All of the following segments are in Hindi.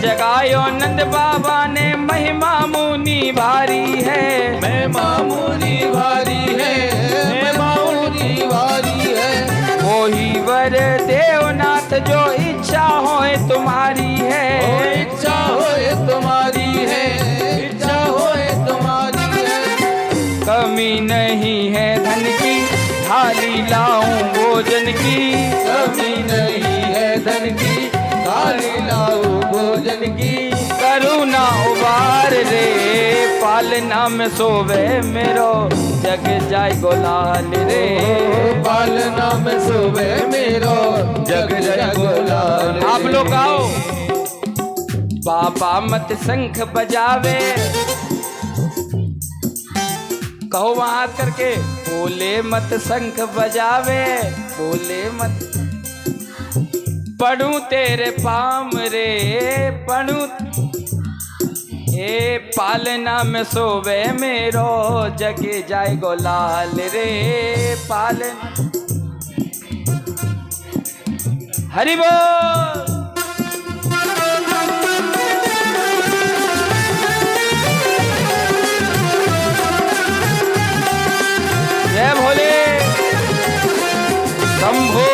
जगायो नंद बाबा ने महिमा मुनि भारी है, महिमा मुनि भारी है, महिमा मुनि भारी है। वही वर देवनाथ जो इच्छा होए तुम्हारी है, इच्छा होए तुम्हारी है, इच्छा होए तुम्हारी है। कमी नहीं है धन की थाली लाऊं भोजन की, कमी नहीं है धन की थाली लाऊं भोजन की। करुणा उबार रे पालना में सोवे मेरो जग जाय गोलाल रे, पालना में सोवे मेरो जग जाय गोलाल। आप लोग आओ। बाबा मत शंख बजावे, कहो वहां हाथ करके, बोले मत शंख बजावे, बोले मत पढ़ू तेरे पाम रे, पढ़ू ए पालना में सोवे मेरो जगे जाए गोलाल रे, पालन हरि बोल। जय भोले शंभो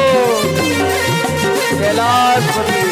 कैलाशपति।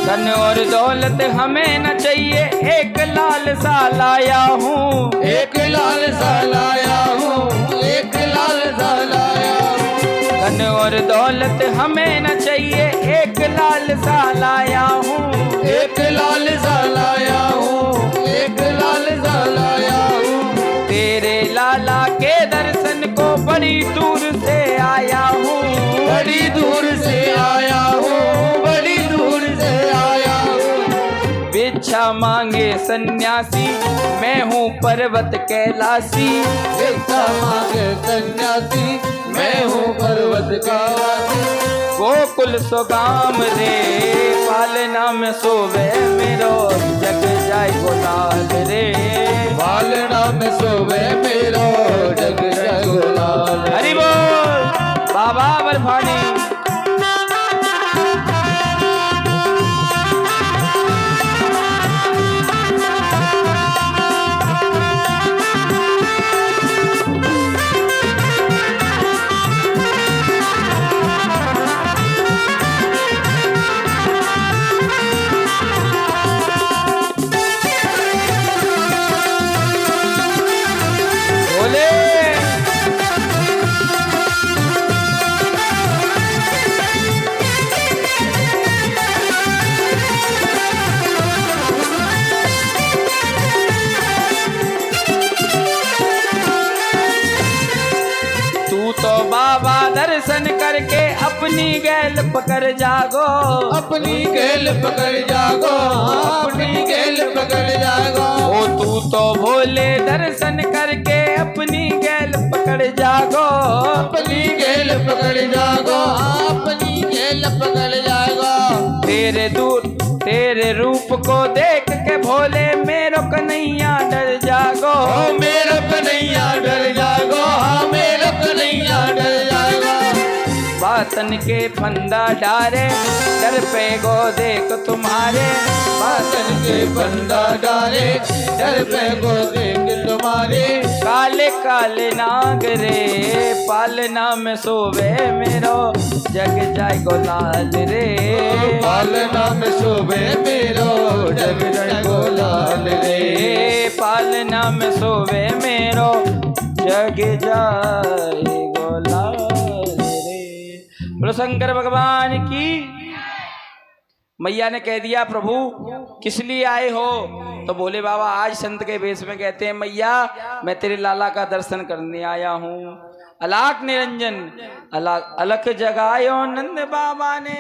धन और दौलत हमें न चाहिए, एक लाल सा लाया हूँ, एक लाल सा लाया हूँ, एक लाल सा लाया हूँ। धन और दौलत हमें न चाहिए, एक लाल सा लाया हूँ, एक लाल सा लाया हूँ, एक लाल सा लाया हूँ। तेरे लाला के दर्शन को बड़ी दूर से आया हूँ, बड़ी दूर से आया हूँ, बड़ी दूर से आया हूँ। भिक्षा मांगे सन्यासी मैं हूँ पर्वत कैलाशी, भिक्षा मांगे सन्यासी मैं हूँ पर्वत का वासी। गोकुल सोगाम रे पालना में सोवे मेरो जग जाय गोलाल रे, पालना में सोवे मेरो जग जाय गोलाल। हरि बोल बाबा बर्फानी। बाबा दर्शन करके अपनी गैल पकड़ जागो, अपनी गैल पकड़ जागो, अपनी गैल पकड़ जागो। ओ तू तो भोले दर्शन करके अपनी गैल पकड़ जागो, अपनी गैल पकड़ जागो, अपनी गैल पकड़ जागो। तेरे रूप को देख के भोले मेरो कन्हैया डर जागो, मेरो कन्हैया डर जागो, मेरो कन्हैया डर जागो। बातन के फंदा डारे डर पे गो देख तुम्हारे, बातन के फंदा डारे डर पे गो देख तुम्हारे। काले काले नाग रे पालना में सोवे मेरो जग जाय गोलाल रे, पालना में सोवे मेरो जग जाय गोलाल रे, पालना में सोवे मेरो जग जाय गोलाल रे। बोलो शंकर भगवान की। मैया ने कह दिया प्रभु किस लिए आए हो? तो बोले बाबा आज संत के वेश में कहते हैं मैया मैं तेरे लाला का दर्शन करने आया हूँ। अलाक निरंजन अलख जगायो नंद बाबा ने,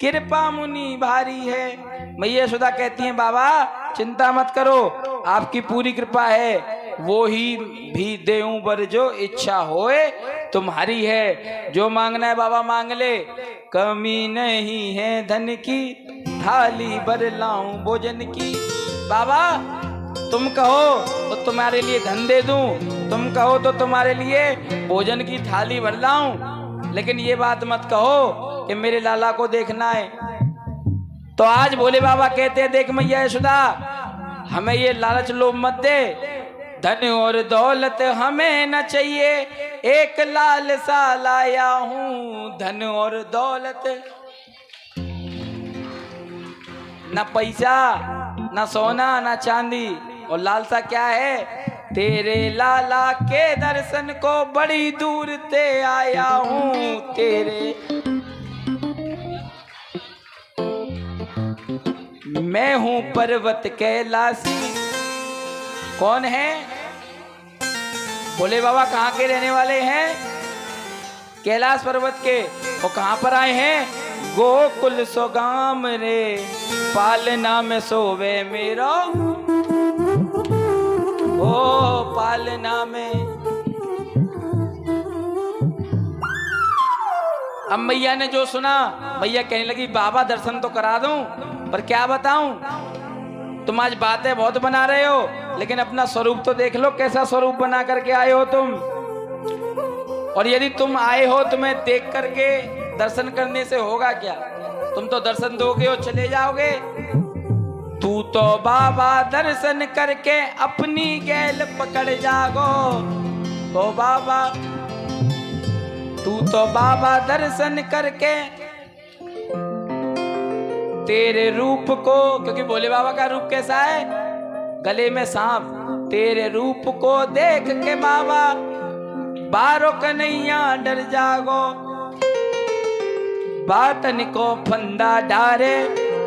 कृपा मुनि भारी है। मैया यशोदा कहती हैं बाबा चिंता मत करो, आपकी पूरी कृपा है, वो ही भी देऊं बर जो इच्छा होए तुम्हारी है। जो मांगना है बाबा मांग ले, कमी नहीं है धन की, थाली भर लाऊं भोजन की। बाबा तुम कहो तो तुम्हारे लिए धन दे दूं, तुम कहो तो तुम्हारे लिए भोजन की थाली भर लाऊं, लेकिन ये बात मत कहो कि मेरे लाला को देखना है। तो आज भोले बाबा कहते हैं देख मैया यशोदा हमें ये लालच लोभ मत दे, धन और दौलत हमें न चाहिए, एक लाल सा लाया हूं धन और दौलत। न पैसा न सोना न चांदी, और लालसा क्या है? तेरे लाला के दर्शन को बड़ी दूर से आया हूं तेरे। मैं हूं पर्वत कैलाशी। कौन है? भोले बाबा कहाँ के रहने वाले हैं? कैलाश पर्वत के। वो कहाँ पर आए हैं? गोकुल सोगाम रे, पालना में सोवे मेरो, ओ पालना में। अब मैया ने जो सुना, मैया कहने लगी बाबा दर्शन तो करा दूं, पर क्या बताऊं, तुम आज बातें बहुत बना रहे हो, लेकिन अपना स्वरूप तो देख लो, कैसा स्वरूप बना करके आए हो तुम। और यदि तुम आए हो तुम्हें देख करके दर्शन करने से होगा क्या? तुम तो दर्शन दोगे और चले जाओगे। तू तो बाबा दर्शन करके अपनी गैल पकड़ जागो। तो बाबा तू तो बाबा दर्शन करके तेरे रूप को, क्योंकि भोले बाबा का रूप कैसा है? गले में सांप। तेरे रूप को देख के बाबा बारो कन्हैया डर जागो। बातन को फंदा डारे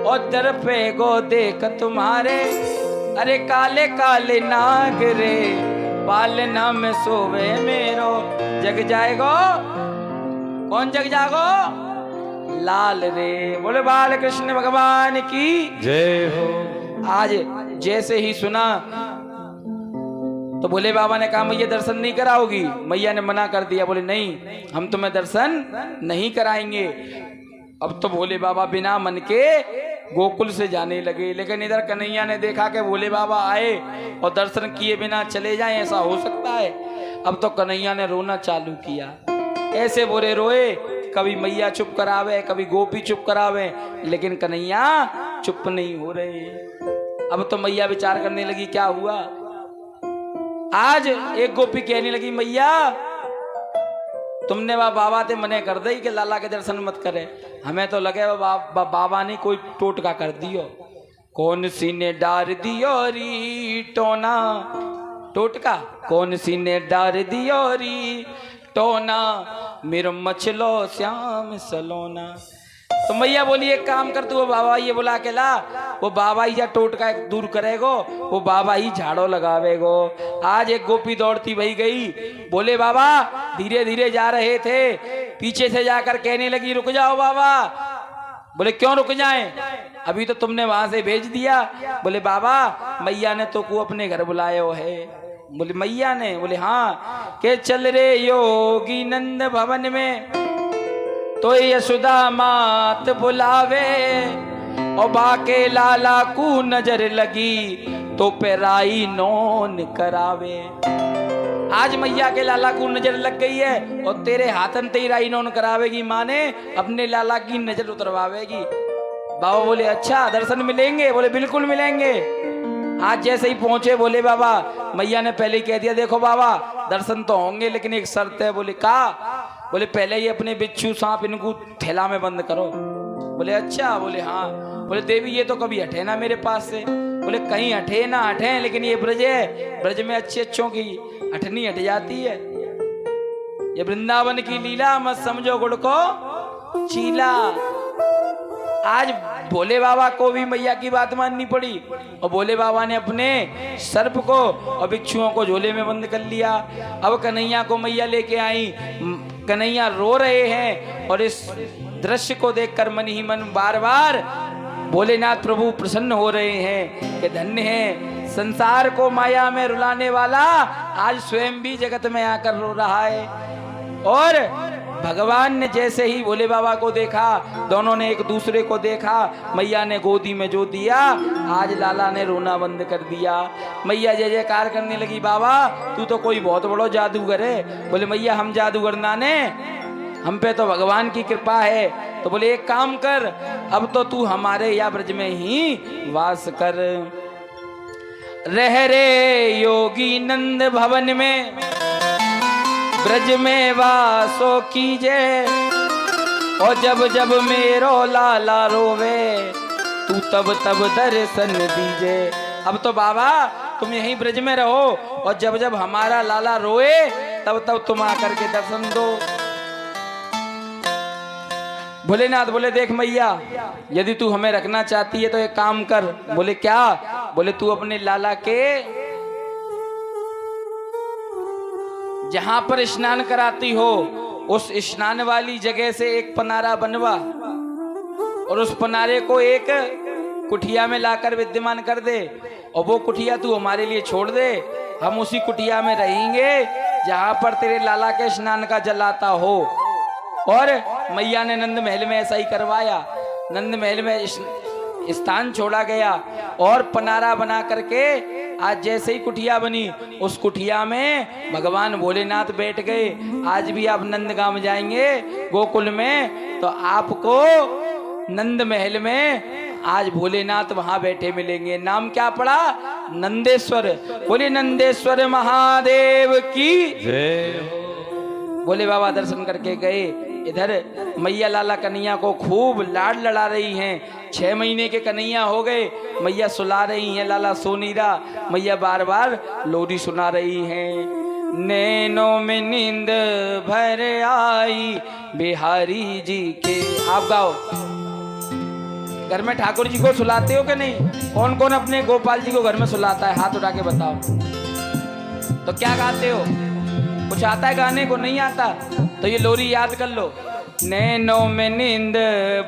और दर पे गो देख तुम्हारे। अरे काले काले नाग रे, पालना में सोवे मेरो। जग जाएगो, कौन जग जागो? लाल रे। बोले बाल कृष्ण भगवान की जय हो। आज जैसे ही सुना तो भोले बाबा ने कहा मैया दर्शन नहीं कराओगी? मैया ने मना कर दिया, बोले नहीं हम तुम्हें दर्शन नहीं कराएंगे। अब तो भोले बाबा बिना मन के गोकुल से जाने लगे, लेकिन इधर कन्हैया ने देखा कि भोले बाबा आए और दर्शन किए बिना चले जाएं, ऐसा हो सकता है? अब तो कन्हैया ने रोना चालू किया। ऐसे बोले रोए, कभी मैया चुप करावे, कभी गोपी चुप करावे, लेकिन कन्हैया चुप नहीं हो रहे। अब तो मैया विचार करने लगी क्या हुआ। आज एक गोपी कहने लगी मैया तुमने बाबा ते मने कर दई कि लाला के दर्शन मत करे, हमें तो लगे बाबा ने कोई टोटका कर दियो। कौन सी ने डार दियो री टोना, टोटका कौन सी ने डार दियो री टोना, मेरो मछलो श्याम सलोना। तो मैया बोली एक काम कर, तू वो बाबा ये बुला के ला, वो बाबा ही जा टोटका दूर करेगो, वो बाबा ही झाड़ो लगावेगो। आज एक गोपी दौड़ती वही गई, बोले बाबा धीरे धीरे जा रहे थे, पीछे से जाकर कहने लगी रुक जाओ बाबा। बोले क्यों रुक जाएं, अभी तो तुमने वहां से भेज दिया। बोले बाबा मैया ने तो को अपने घर बुलायो है। बोले मैया ने? बोले हाँ, के चल रे योगी नंद भवन में, तो यशोदा मात बुलावे, और बाके लाला को नजर लगी तो पेराई नौन करावे। आज मैया के लाला को नजर लग गई है और तेरे हाथन तेराई नौन करावेगी, माने अपने लाला की नजर उतरवावेगी। बाबा बोले अच्छा दर्शन मिलेंगे? बोले बिल्कुल मिलेंगे। आज जैसे ही पहुंचे बोले बाबा, मैया ने पहले ही कह दिया देखो बाबा दर्शन तो होंगे लेकिन एक शर्त है। बोले का? बोले पहले ही अपने बिच्छू सांप इनको थैला में बंद करो। बोले अच्छा? बोले हाँ। बोले देवी ये तो कभी हटे ना मेरे पास से। बोले कहीं हटे ना हटे, लेकिन ये ब्रज है, ब्रज में अच्छे अच्छों की हटनी हट जाती है। ये वृंदावन की लीला, मत समझो गुड़ को चीला। आज भोले बाबा को भी मैया की बात माननी पड़ी और भोले बाबा ने अपने सर्प को और बिच्छुओं को झोले में बंद कर लिया। अब कन्हैया को मैया लेके आई, कन्हैया रो रहे हैं और इस दृश्य को देखकर मन ही मन बार बार भोलेनाथ प्रभु प्रसन्न हो रहे हैं कि धन्य है संसार को माया में रुलाने वाला, आज स्वयं भी जगत में आकर रो रहा है। और भगवान ने जैसे ही भोले बाबा को देखा, दोनों ने एक दूसरे को देखा, मैया ने गोदी में जो दिया, आज लाला ने रोना बंद कर दिया। मैया जय जयकार करने लगी, बाबा तू तो कोई बहुत बड़ो जादूगर है। बोले मैया हम जादूगर नाने, हम पे तो भगवान की कृपा है। तो बोले एक काम कर, अब तो तू हमारे या ब्रज में ही वास कर। रह रे योगी नंद भवन में, ब्रज में वासो कीजे, और जब जब मेरो लाला रोवे, तू तब तब दर्शन दीजे। अब तो बाबा तुम यहीं ब्रज में रहो और जब जब हमारा लाला रोए तब तब तुम आकर के दर्शन दो। भोलेनाथ बोले देख मैया, यदि तू हमें रखना चाहती है तो एक काम कर। बोले क्या? बोले तू अपने लाला के जहां पर स्नान कराती हो उस स्नान वाली जगह से एक पनारा बनवा और उस पनारे को एक कुटिया में लाकर विद्यमान कर दे, और वो कुटिया तू हमारे लिए छोड़ दे। हम उसी कुटिया में रहेंगे जहां पर तेरे लाला के स्नान का जल आता हो। और मैया ने नंद महल में ऐसा ही करवाया। नंद महल में स्थान छोड़ा गया और पनारा बना करके आज जैसे ही कुटिया बनी, उस कुटिया में भगवान भोलेनाथ बैठ गए। आज भी आप नंदगांव जाएंगे गोकुल में तो आपको नंद महल में आज भोलेनाथ वहां बैठे मिलेंगे। नाम क्या पड़ा? नंदेश्वर। बोले नंदेश्वर महादेव की जय। भोले बाबा दर्शन करके गए। इधर मैया लाला कन्हैया को खूब लाड लड़ा रही हैं। 6 महीने के कन्हैया हो गए, मैया सुला रही हैं, लाला सो नहीं रहा। मैया बार बार लोरी सुना रही हैं। नैनों में नींद भर आई बिहारी जी के। आप गाओ। घर में ठाकुर जी को सुलाते हो कि नहीं? कौन कौन अपने गोपाल जी को घर में सुलाता है? हाथ उठा के बताओ। तो क्या गाते हो? कुछ आता है गाने को? नहीं आता तो ये लोरी याद कर लो। नैनों में नींद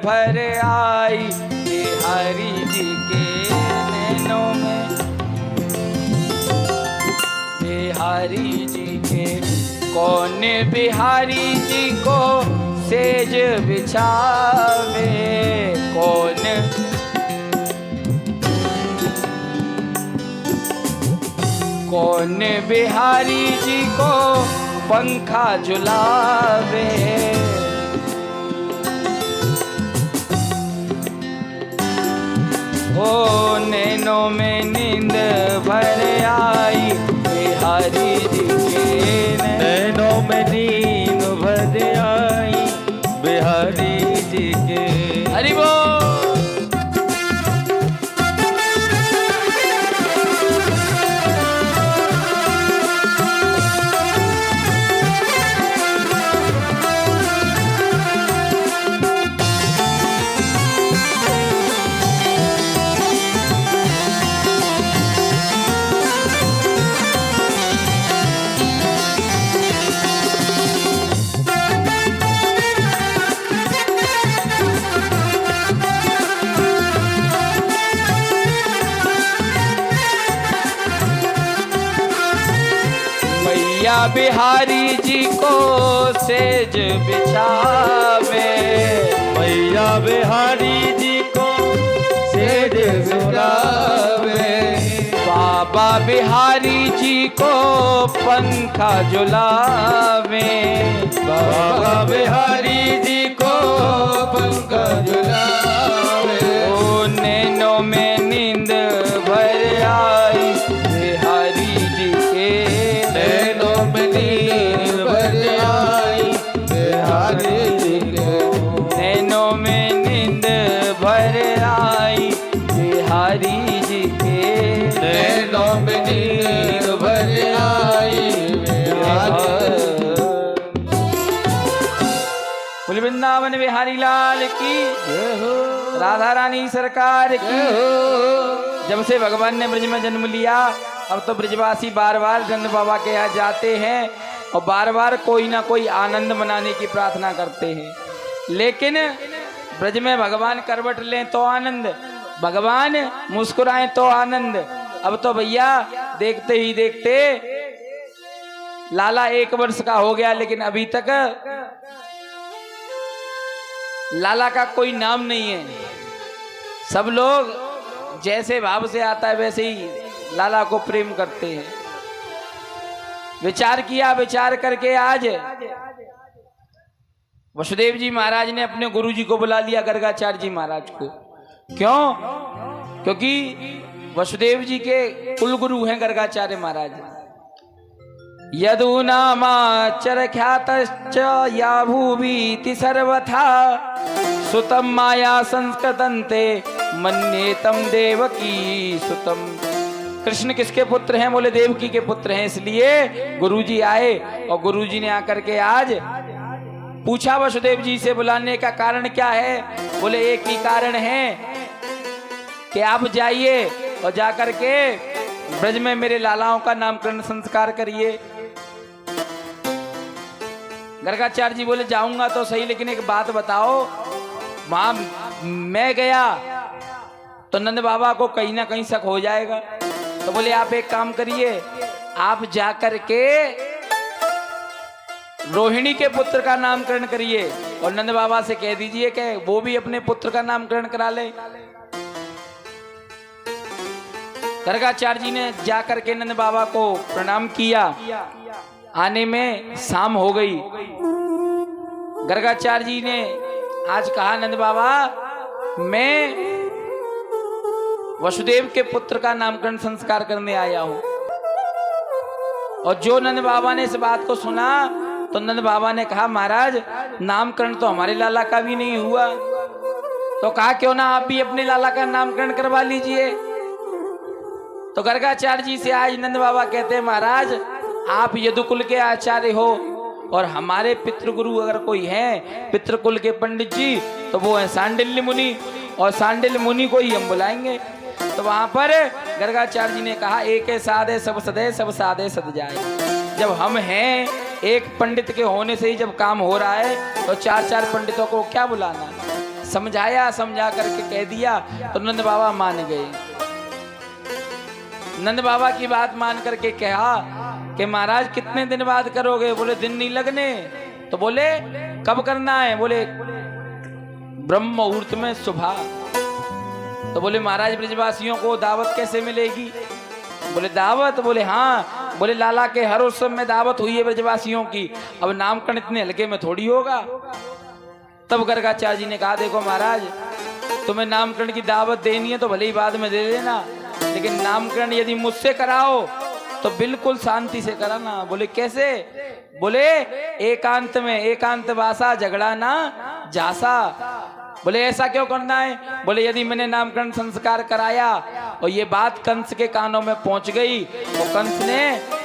भर आई बिहारी जी के, नैनों में बिहारी जी के। कौन बिहारी जी को सेज बिछावे, कौन बिहारी जी को पंखा झुलावे। ओ नैनों में नींद भर आई बिहारी जी के, नैनों में नींद भर आई बिहारी जी के। हरि बोल। मैया बिहारी जी को सेज बिछावे, मैया बिहारी जी को सेज बिछावे। बाबा बिहारी जी को पंखा झुलावे, बाबा बिहारी जी को पंखा झुलावे। ओ नैनों में नींद भर आई बिहारी जी के, नैनों में नींद भर आई बिहारी जी के। नैनों में नींद भर आई बिहारी जी के, नैनों में नींद भर आई बिहारी। बोले वृंदावन बिहारी लाल की। राधा रानी सरकार की। जय हो। जब से भगवान ने ब्रज में जन्म लिया, अब तो ब्रजवासी बार बार नंद बाबा के यहाँ जाते हैं और बार बार कोई ना कोई आनंद मनाने की प्रार्थना करते हैं। लेकिन ब्रज में भगवान करवट लें तो आनंद, भगवान मुस्कुराएं तो आनंद। अब तो भैया देखते ही देखते लाला 1 वर्ष का हो गया, लेकिन अभी तक लाला का कोई नाम नहीं है। सब लोग जैसे भाव से आता है वैसे ही लाला को प्रेम करते हैं। विचार किया, विचार करके आज वसुदेव जी महाराज ने अपने गुरु जी को बुला लिया, गर्गाचार्य जी महाराज को। क्यों? क्योंकि वसुदेव जी के कुल गुरु हैं गर्गाचार्य महाराज। यदुनामाचर ख्यातश्च या भूवीति सर्वथा सुतम माया संस्कृतंते मन्येतम देवकी सुतम। कृष्ण किसके पुत्र हैं? बोले देवकी के पुत्र हैं। इसलिए गुरुजी आए और गुरुजी ने आकर के आज पूछा वसुदेव जी से बुलाने का कारण क्या है। बोले एक ही कारण है कि आप जाइए और जाकर के ब्रज में मेरे लालाओं का नामकरण संस्कार करिए। गर्गाचार्य जी बोले जाऊंगा तो सही, लेकिन एक बात बताओ, वहां मैं गया तो नंद बाबा को कहीं ना कहीं शक हो जाएगा। तो बोले आप एक काम करिए, आप जाकर के रोहिणी के पुत्र का नामकरण करिए और नंद बाबा से कह दीजिए कि वो भी अपने पुत्र का नामकरण करा ले। गर्गाचार्य जी ने जाकर के नंद बाबा को प्रणाम किया। आने में शाम हो गई। गर्गाचार्य जी ने आज कहा नंद बाबा मैं वसुदेव के पुत्र का नामकरण संस्कार करने आया हूं। और जो नंद बाबा ने इस बात को सुना तो नंद बाबा ने कहा महाराज नामकरण तो हमारे लाला का भी नहीं हुआ। तो कहा क्यों ना आप भी अपने लाला का नामकरण करवा लीजिए। तो गर्गाचार्य जी से आज नंद बाबा कहते हैं महाराज आप यदुकुल के आचार्य हो और हमारे पितृगुरु अगर कोई है पितृकुल के पंडित जी तो वो है सांडिल्य मुनि, और सांडिल्य मुनि को ही हम बुलाएंगे। तो वहां पर गर्गाचार्य जी ने कहा एक साधे सब सदे सब साधे सद जाए। जब हम हैं एक पंडित के होने से ही जब काम हो रहा है तो 4-4 पंडितों को क्या बुलाना। समझाया, समझा करके कह दिया तो नंद बाबा मान गए। नंद बाबा की बात मान करके कहा कि महाराज कितने दिन बाद करोगे? बोले दिन नहीं लगने। तो बोले कब करना है? बोले ब्रह्म मुहूर्त में सुबह। तो बोले महाराज ब्रजवासियों को दावत कैसे मिलेगी? बोले दावत? बोले हाँ। बोले लाला के हर उत्सव में दावत हुई है ब्रजवासियों की, अब नामकरण इतने हल्के में थोड़ी होगा। तब गर्गाचार्य जी ने कहा देखो महाराज तुम्हें नामकरण की दावत देनी है तो भले ही बाद में दे देना, लेकिन नामकरण यदि मुझसे कराओ तो बिल्कुल शांति से कराना। बोले कैसे? बोले एकांत में, एकांत वासा झगड़ा ना जासा। बोले ऐसा क्यों करना है? बोले यदि मैंने नामकरण संस्कार कराया और ये बात कंस के कानों में पहुंच गई तो कंस ने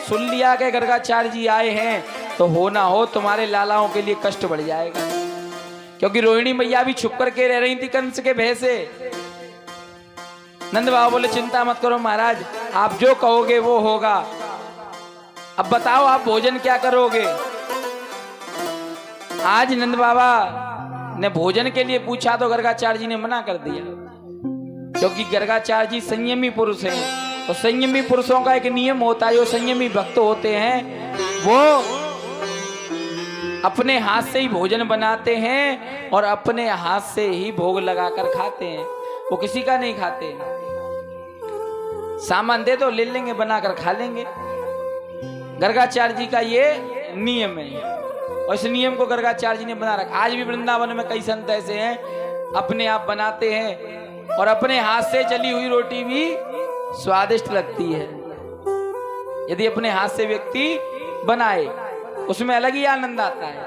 सुन लिया कि गर्गाचार्य जी आए हैं तो हो ना हो तुम्हारे लालाओं के लिए कष्ट बढ़ जाएगा। क्योंकि रोहिणी मैया भी छुप करके रह रही थी कंस के भय से। नंद बाबा बोले चिंता मत करो महाराज, आप जो कहोगे वो होगा। अब बताओ आप भोजन क्या करोगे? आज नंद बाबा ने भोजन के लिए पूछा तो गर्गाचार्य जी ने मना कर दिया, क्योंकि गर्गाचार्य जी संयमी पुरुष हैं। और संयमी पुरुषों का एक नियम होता है, जो संयमी भक्त होते हैं वो अपने हाथ से ही भोजन बनाते हैं और अपने हाथ से ही भोग लगाकर खाते हैं, वो किसी का नहीं खाते। सामान दे दो ले लेंगे, बनाकर खा लेंगे। गर्गाचार्य जी का ये नियम है और इस नियम को गर्गाचार्य जी ने बना रखा। आज भी वृंदावन में कई संत ऐसे हैं अपने आप बनाते हैं और अपने हाथ से जली हुई रोटी भी स्वादिष्ट लगती है। यदि अपने हाथ से व्यक्ति बनाए उसमें अलग ही आनंद आता है।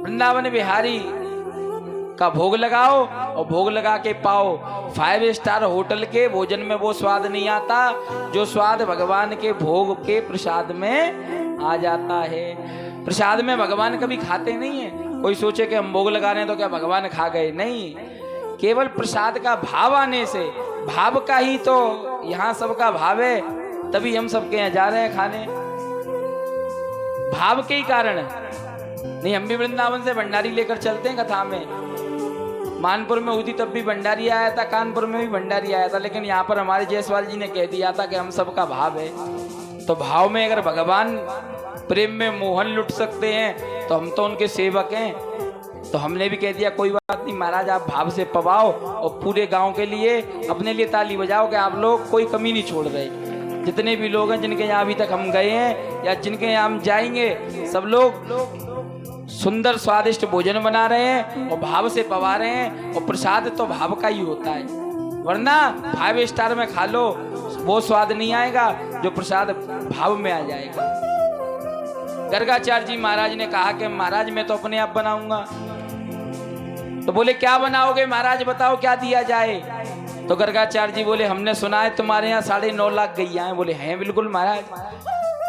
वृंदावन बिहारी का भोग लगाओ और भोग लगा के पाओ। 5 स्टार होटल के भोजन में वो स्वाद नहीं आता जो स्वाद भगवान के भोग के प्रसाद में आ जाता है। प्रसाद में भगवान कभी खाते नहीं है। कोई सोचे कि हम भोग लगा रहे हैं तो क्या भगवान खा गए? नहीं, केवल प्रसाद का भाव आने से, भाव का ही तो यहाँ सबका भाव है, तभी हम सबके यहाँ जा रहे हैं खाने, भाव के ही कारण। नहीं, हम भी वृंदावन से भंडारी लेकर चलते हैं कथा में। मानपुर में हुई थी तब भी भंडारी आया था, कानपुर में भी भंडारी आया था, लेकिन यहाँ पर हमारे जायसवाल जी ने कह दिया था कि हम सबका भाव है। तो भाव में अगर भगवान प्रेम में मोहन लुट सकते हैं तो हम तो उनके सेवक हैं। तो हमने भी कह दिया कोई बात नहीं महाराज, आप भाव से पवाओ और पूरे गांव के लिए अपने लिए ताली बजाओ कि आप लोग कोई कमी नहीं छोड़ रहे। जितने भी लोग हैं जिनके यहाँ अभी तक हम गए हैं या जिनके यहाँ हम जाएंगे, सब लोग सुंदर स्वादिष्ट भोजन बना रहे हैं और भाव से पवा रहे हैं। और प्रसाद तो भाव का ही होता है, वरना 5 स्टार में खा लो वो स्वाद नहीं आएगा जो प्रसाद भाव में आ जाएगा। गर्गाचार्य जी महाराज ने कहा कि महाराज मैं तो अपने आप बनाऊंगा। तो बोले क्या बनाओगे महाराज, बताओ क्या दिया जाए। तो गर्गाचार्य जी बोले हमने सुना है तुम्हारे यहाँ 9.5 लाख गैया हैं। बोले हैं बिल्कुल महाराज।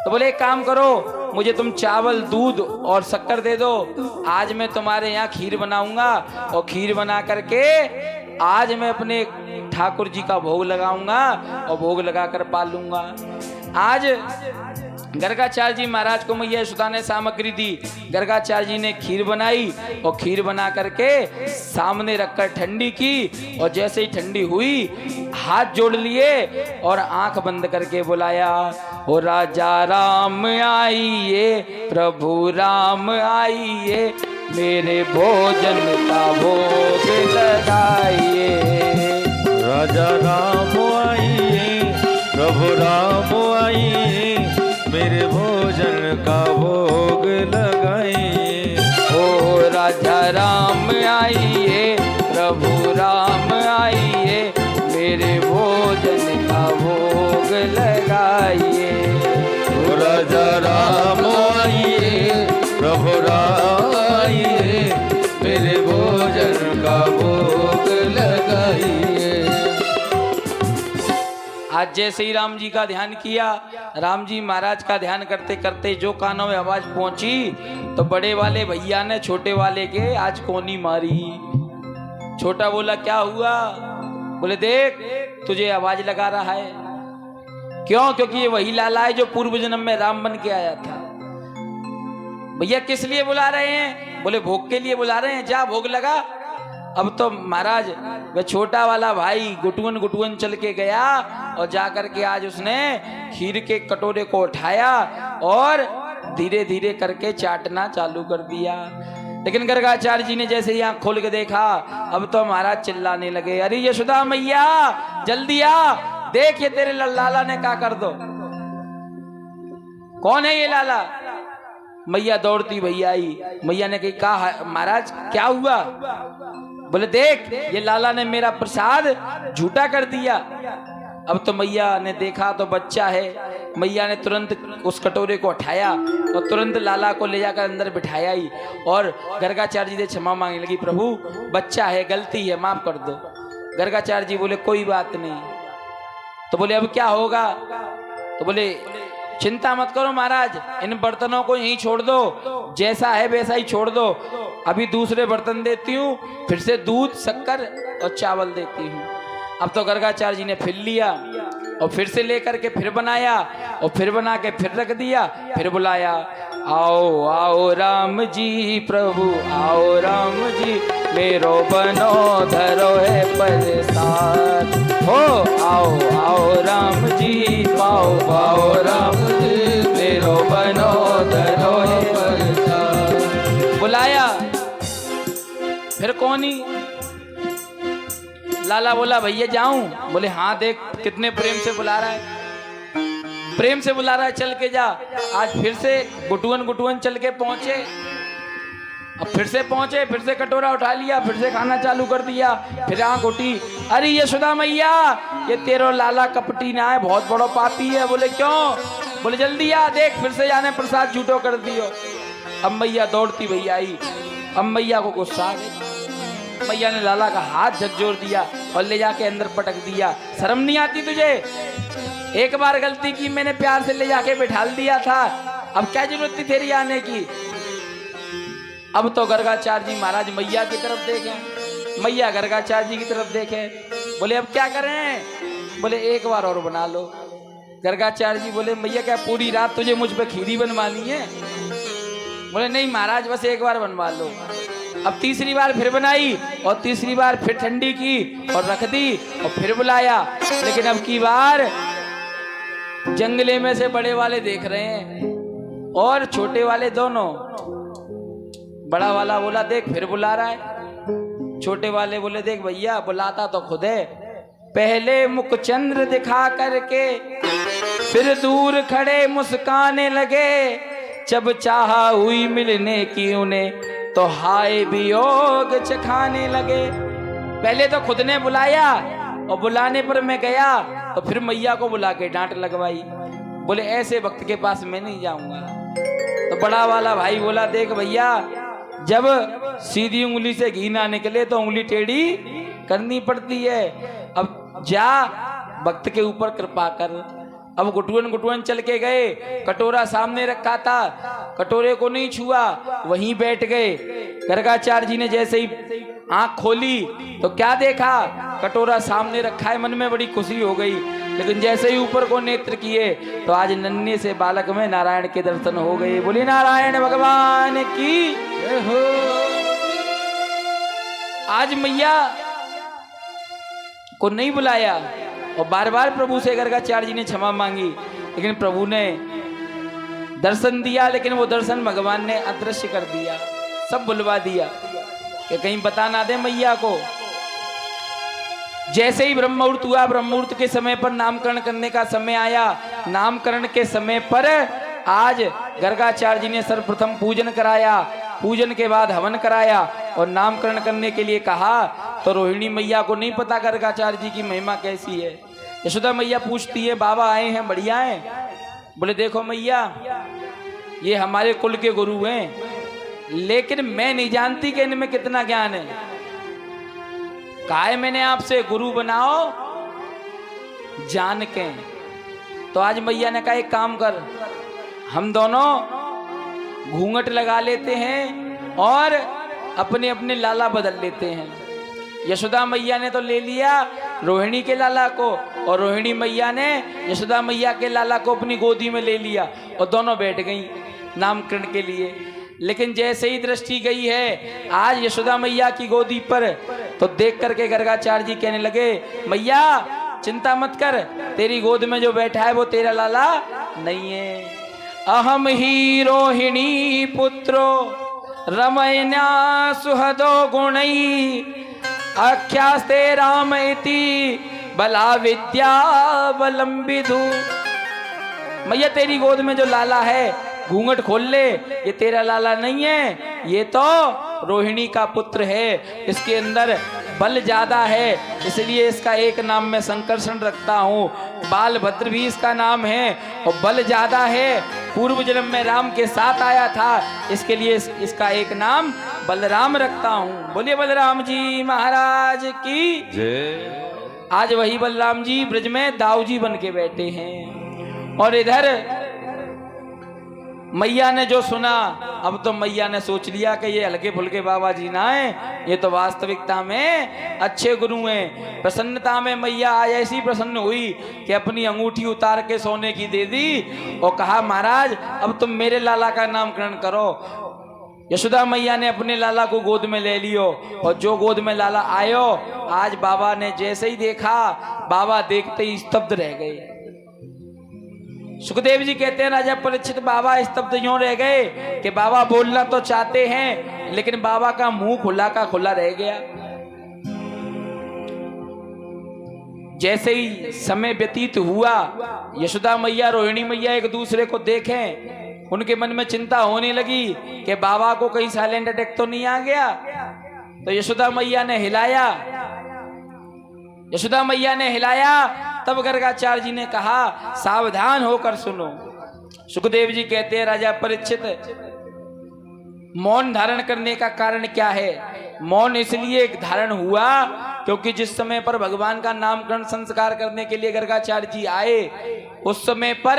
तो बोले एक काम करो, मुझे तुम चावल दूध और शक्कर दे दो, आज मैं तुम्हारे यहाँ खीर बनाऊंगा और खीर बना करके आज मैं अपने ठाकुर जी का भोग लगाऊंगा और भोग लगाकर पालूंगा। आज गर्गाचार्य जी महाराज को मैया यशोदा ने सामग्री दी। गर्गाचार्य जी ने खीर बनाई और खीर बना करके सामने रखकर ठंडी की, और जैसे ही ठंडी हुई हाथ जोड़ लिए और आंख बंद करके बुलाया, हो राजा राम आइए, प्रभु राम आइए, मेरे भोजन का भोग लगाइए। राजा राम आइए, प्रभु राम आइए, मेरे भोजन का भोग लगाइए। ओ राजा राम आइए, प्रभु राम आइए, मेरे भोजन का भोग लगाइए। ओ राजा राम आइए, प्रभु राम आइए, मेरे भोजन का भोग लगाइए। आज जैसे ही राम जी का ध्यान किया, राम जी महाराज का ध्यान करते करते जो कानों में आवाज पहुंची तो बड़े वाले भैया ने छोटे वाले के आज कोनी मारी। छोटा बोला क्या हुआ? बोले देख तुझे आवाज लगा रहा है। क्यों? क्योंकि ये वही लाला है जो पूर्व जन्म में राम बन के आया था। भैया किस लिए बुला रहे हैं? बोले भोग के लिए बुला रहे हैं, जा भोग लगा। अब तो महाराज वह छोटा वाला भाई गुटुअन गुटुअन चल के गया और जाकर के आज उसने खीर के कटोरे को उठाया और धीरे धीरे करके चाटना चालू कर दिया। लेकिन गर्गाचार्य जी ने जैसे ही आंख खोल के देखा, अब तो महाराज चिल्लाने लगे, अरे यशोदा मैया जल्दी आ, देख ये तेरे लाला ने क्या कर दो। कौन है ये लाला? मैया दौड़ती भैया आई। मैया ने कहा महाराज क्या हुआ? बोले देख ये लाला ने मेरा प्रसाद झूठा कर दिया। अब तो मैया ने देखा तो बच्चा है। मैया ने तुरंत उस कटोरे को उठाया और तुरंत लाला को ले जाकर अंदर बिठाया ही, और गर्गाचार्य जी से क्षमा मांगने लगी, प्रभु बच्चा है, गलती है, माफ कर दो। गर्गाचार्य जी बोले कोई बात नहीं। तो बोले अब क्या होगा? तो बोले चिंता मत करो महाराज, इन बर्तनों को यहीं छोड़ दो, जैसा है वैसा ही छोड़ दो। अभी दूसरे बर्तन देती हूँ, फिर से दूध शक्कर और चावल देती हूँ। अब तो गर्गाचार्य जी ने फिर लिया और फिर से लेकर के फिर बनाया और फिर बना के फिर रख दिया, फिर बुलाया, आओ आओ राम जी प्रभु आओ राम जी, मेरो बनो धरो है प्रसाद, हो आओ आओ राम जी पाओ पाओ राम जी, मेरो बनो धरो है प्रसाद। बुलाया फिर कौन ही? लाला बोला भैया जाऊं? बोले हाँ देख कितने प्रेम से बुला रहा है, प्रेम से बुला रहा है, चल के जा। आज फिर से गुटुअन गुटुअन चल के पहुंचे। अब फिर से पहुंचे, फिर से कटोरा उठा लिया, फिर से खाना चालू कर दिया। फिर आंख उठी, अरे यशोदा मैया ये तेरो लाला कपटी ना है, बहुत बड़ो पापी है। बोले क्यों? बोले जल्दी आ देख फिर से जाने प्रसाद झूठो कर दियो। अब मैया दौड़ती भैया आई। अब मैया को गुस्सा आ गया। मैया ने लाला का हाथ झकझोर दिया और ले जाके अंदर पटक दिया। शर्म नहीं आती तुझे? एक बार गलती की, मैंने प्यार से ले जाके बिठाल दिया था, अब क्या जरूरत थी तेरी आने की? अब तो गर्गाचार्य जी महाराज मैया की तरफ देखें। मैया गर्गाचार्य जी की तरफ देखे, बोले अब क्या करें? बोले एक बार और बना लो। गर्गाचार्य जी बोले मैया क्या पूरी रात तुझे मुझ पे खीरी बनवानी है? बोले नहीं महाराज बस एक बार बनवा लो। अब तीसरी बार फिर बनाई और तीसरी बार फिर ठंडी की और रख दी और फिर बुलाया, लेकिन अब की बार जंगले में से बड़े वाले देख रहे हैं और छोटे वाले दोनों। बड़ा वाला बोला देख फिर बुला रहा है। छोटे वाले बोले देख भैया बुलाता तो खुद है, पहले मुख चंद्र दिखा करके फिर दूर खड़े मुस्काने लगे, जब चाहा हुई मिलने की उन्हें तो हाय वियोग चखाने लगे। पहले तो खुद ने बुलाया और बुलाने पर मैं गया तो फिर मैया को बुला के डांट लगवाई। बोले ऐसे वक्त के पास मैं नहीं जाऊंगा। तो बड़ा वाला भाई बोला देख भैया जब सीधी उंगली से घी ना निकले तो उंगली टेढ़ी करनी पड़ती है। अब जा भक्त के ऊपर कृपा कर। अब गुटुअन चल के गए, कटोरा सामने रखा था, कटोरे को नहीं छुआ, वहीं बैठ गए। गर्गाचार्य जी ने जैसे ही आंख खोली तो क्या देखा? कटोरा सामने रखा है। मन में बड़ी खुशी हो गई, लेकिन जैसे ही ऊपर को नेत्र किए तो आज नन्हे से बालक में नारायण के दर्शन हो गए। बोले नारायण भगवान की हो। आज मैया को नहीं बुलाया और बार बार प्रभु से गर्गाचार्य जी ने क्षमा मांगी, लेकिन प्रभु ने दर्शन दिया, लेकिन वो दर्शन भगवान ने अदृश्य कर दिया, सब बुलवा दिया कि कहीं बता ना दे मैया को। जैसे ही ब्रह्म मुहूर्त हुआ, ब्रह्म मुहूर्त के समय पर नामकरण करने का समय आया। नामकरण के समय पर आज गर्गाचार्य जी ने सर्वप्रथम पूजन कराया, पूजन के बाद हवन कराया और नामकरण करने के लिए कहा। तो रोहिणी मैया को नहीं पता गर्गाचार्य जी की महिमा कैसी है। यशोदा मैया पूछती है बाबा आए हैं बढ़िया हैं? बोले देखो मैया ये हमारे कुल के गुरु हैं, लेकिन मैं नहीं जानती कि इनमें कितना ज्ञान है। कहा है मैंने आपसे गुरु बनाओ जान के। तो आज मैया ने कहा एक काम कर, हम दोनों घूंघट लगा लेते हैं और अपने अपने लाला बदल लेते हैं। यशोदा मैया ने तो ले लिया रोहिणी के लाला को और रोहिणी मैया ने यशोदा मैया के लाला को अपनी गोदी में ले लिया और दोनों बैठ गई नामकरण के लिए। लेकिन जैसे ही दृष्टि गई है आज यशोदा मैया की गोदी पर, तो देख करके गर्गाचार्य जी कहने लगे मैया चिंता मत कर, तेरी गोद में जो बैठा है वो तेरा लाला नहीं है। अहम ही रोहिणी पुत्रो रमयना सुहदो गुणई आख्यास्ते राम इति बला विद्यावलंबिधु। मैया तेरी गोद में जो लाला है घूंघट खोल ले, ये तेरा लाला नहीं है, ये तो रोहिणी का पुत्र है। इसके अंदर बल ज्यादा है, इसलिए इसका एक नाम मैं संकर्षण रखता हूँ। बालभद्र भी इसका नाम है और बल ज्यादा है। पूर्व जन्म में राम के साथ आया था, इसके लिए इसका एक नाम बलराम रखता हूँ। बोलिए बलराम जी महाराज की जय। आज वही बलराम जी ब्रज में दाऊ जी बन के बैठे हैं और इधर मैया ने जो सुना, अब तो मैया ने सोच लिया कि ये हल्के फुल्के बाबा जी ना है, ये तो वास्तविकता में अच्छे गुरु हैं। प्रसन्नता में मैया आज ऐसी प्रसन्न हुई कि अपनी अंगूठी उतार के सोने की दे दी और कहा महाराज अब तुम मेरे लाला का नामकरण करो। यशोदा मैया ने अपने लाला को गोद में ले लियो और जो गोद में लाला आयो, आज बाबा ने जैसे ही देखा बाबा देखते ही स्तब्ध रह गए। सुखदेव जी कहते हैं राजा परीक्षित बाबा स्तब्ध यूं रह गए कि बाबा बोलना तो चाहते हैं लेकिन बाबा का मुंह खुला का खुला रह गया। जैसे ही समय व्यतीत हुआ, यशोदा मैया रोहिणी मैया एक दूसरे को देखें, उनके मन में चिंता होने लगी कि बाबा को कहीं साइलेंट अटैक तो नहीं आ गया। तो यशोदा मैया ने हिलाया, यशोदा मैया ने हिलाया, तब गर्गाचार्य जी ने कहा सावधान होकर सुनो। सुखदेव जी कहते हैं राजा परीक्षित मौन धारण करने का कारण क्या है? मौन इसलिए धारण हुआ क्योंकि जिस समय पर भगवान का नामकरण संस्कार करने के लिए गर्गाचार्य जी आए, उस समय पर